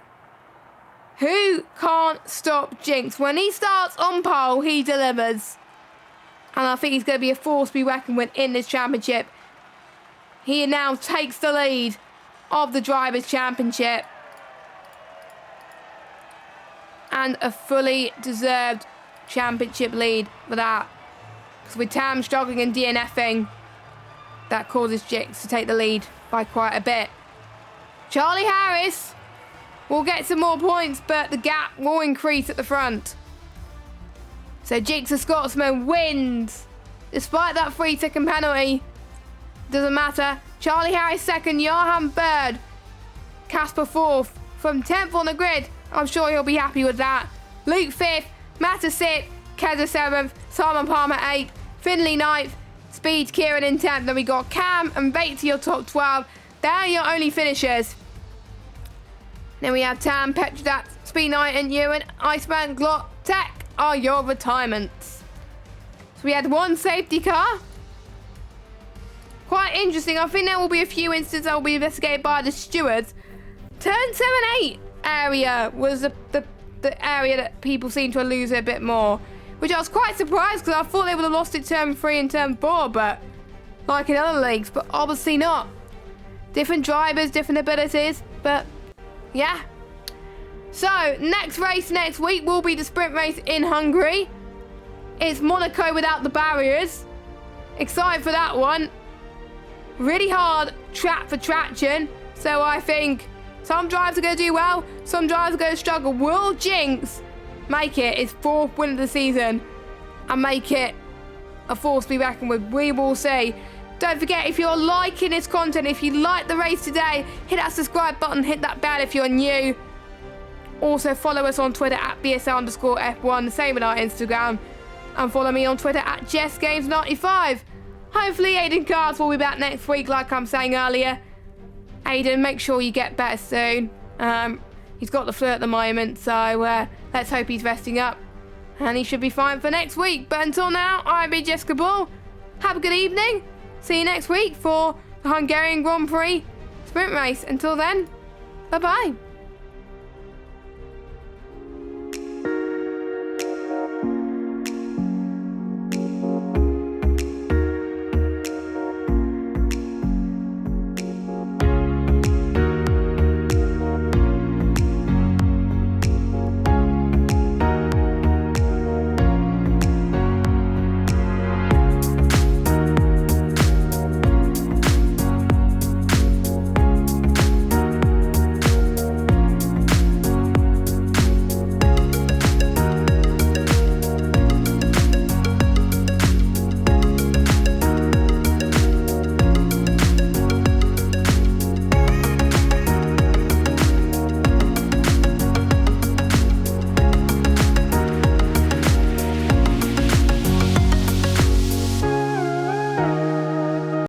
who can't stop Jinx? When he starts on pole, he delivers. And I think he's going to be a force to be reckoned with in this championship. He now takes the lead of the Drivers' Championship. And a fully deserved championship lead for that. Because with Tam struggling and DNFing, that causes Jinx to take the lead by quite a bit. Charlie Harris will get some more points, but the gap will increase at the front. So Jinx, the Scotsman, wins. Despite that 3-second penalty, doesn't matter. Charlie Harris 2nd, Johan 3rd, Casper 4th. From 10th on the grid, I'm sure he'll be happy with that. Luke 5th, Matta 6th, Keza 7th, Simon Palmer 8th, Finley 9th, Speed Kieran in 10th. Then we got Cam and Bates your top 12. They're your only finishers. Then we have Tam, Petrodat, Speed Knight and Ewan, Iceman, Glot, Tech are your retirements. So we had one safety car. Quite interesting. I think there will be a few instances that will be investigated by the stewards. Turn 7-8 area was the area that people seem to lose a bit more, which I was quite surprised because I thought they would have lost it turn 3 and turn 4, but like in other leagues, but obviously not. Different drivers, different abilities, but yeah. So next race next week will be the sprint race in Hungary. It's Monaco without the barriers. Excited for that one. Really hard track for traction, so I think some drivers are going to do well, some drivers are going to struggle. Will Jinx make it his 4th win of the season and make it a force to be reckoned with? We will see. Don't forget, if you're liking this content, if you like the race today, hit that subscribe button, hit that bell if you're new. Also follow us on Twitter at VSL_F1, the same with our Instagram. And follow me on Twitter at JessGames95. Hopefully Aiden Cars will be back next week, like I'm saying earlier. Aiden, make sure you get better soon. He's got the flu at the moment, so let's hope he's resting up. And he should be fine for next week. But until now, I've been Jessica Ball. Have a good evening. See you next week for the Hungarian Grand Prix sprint race. Until then, bye-bye.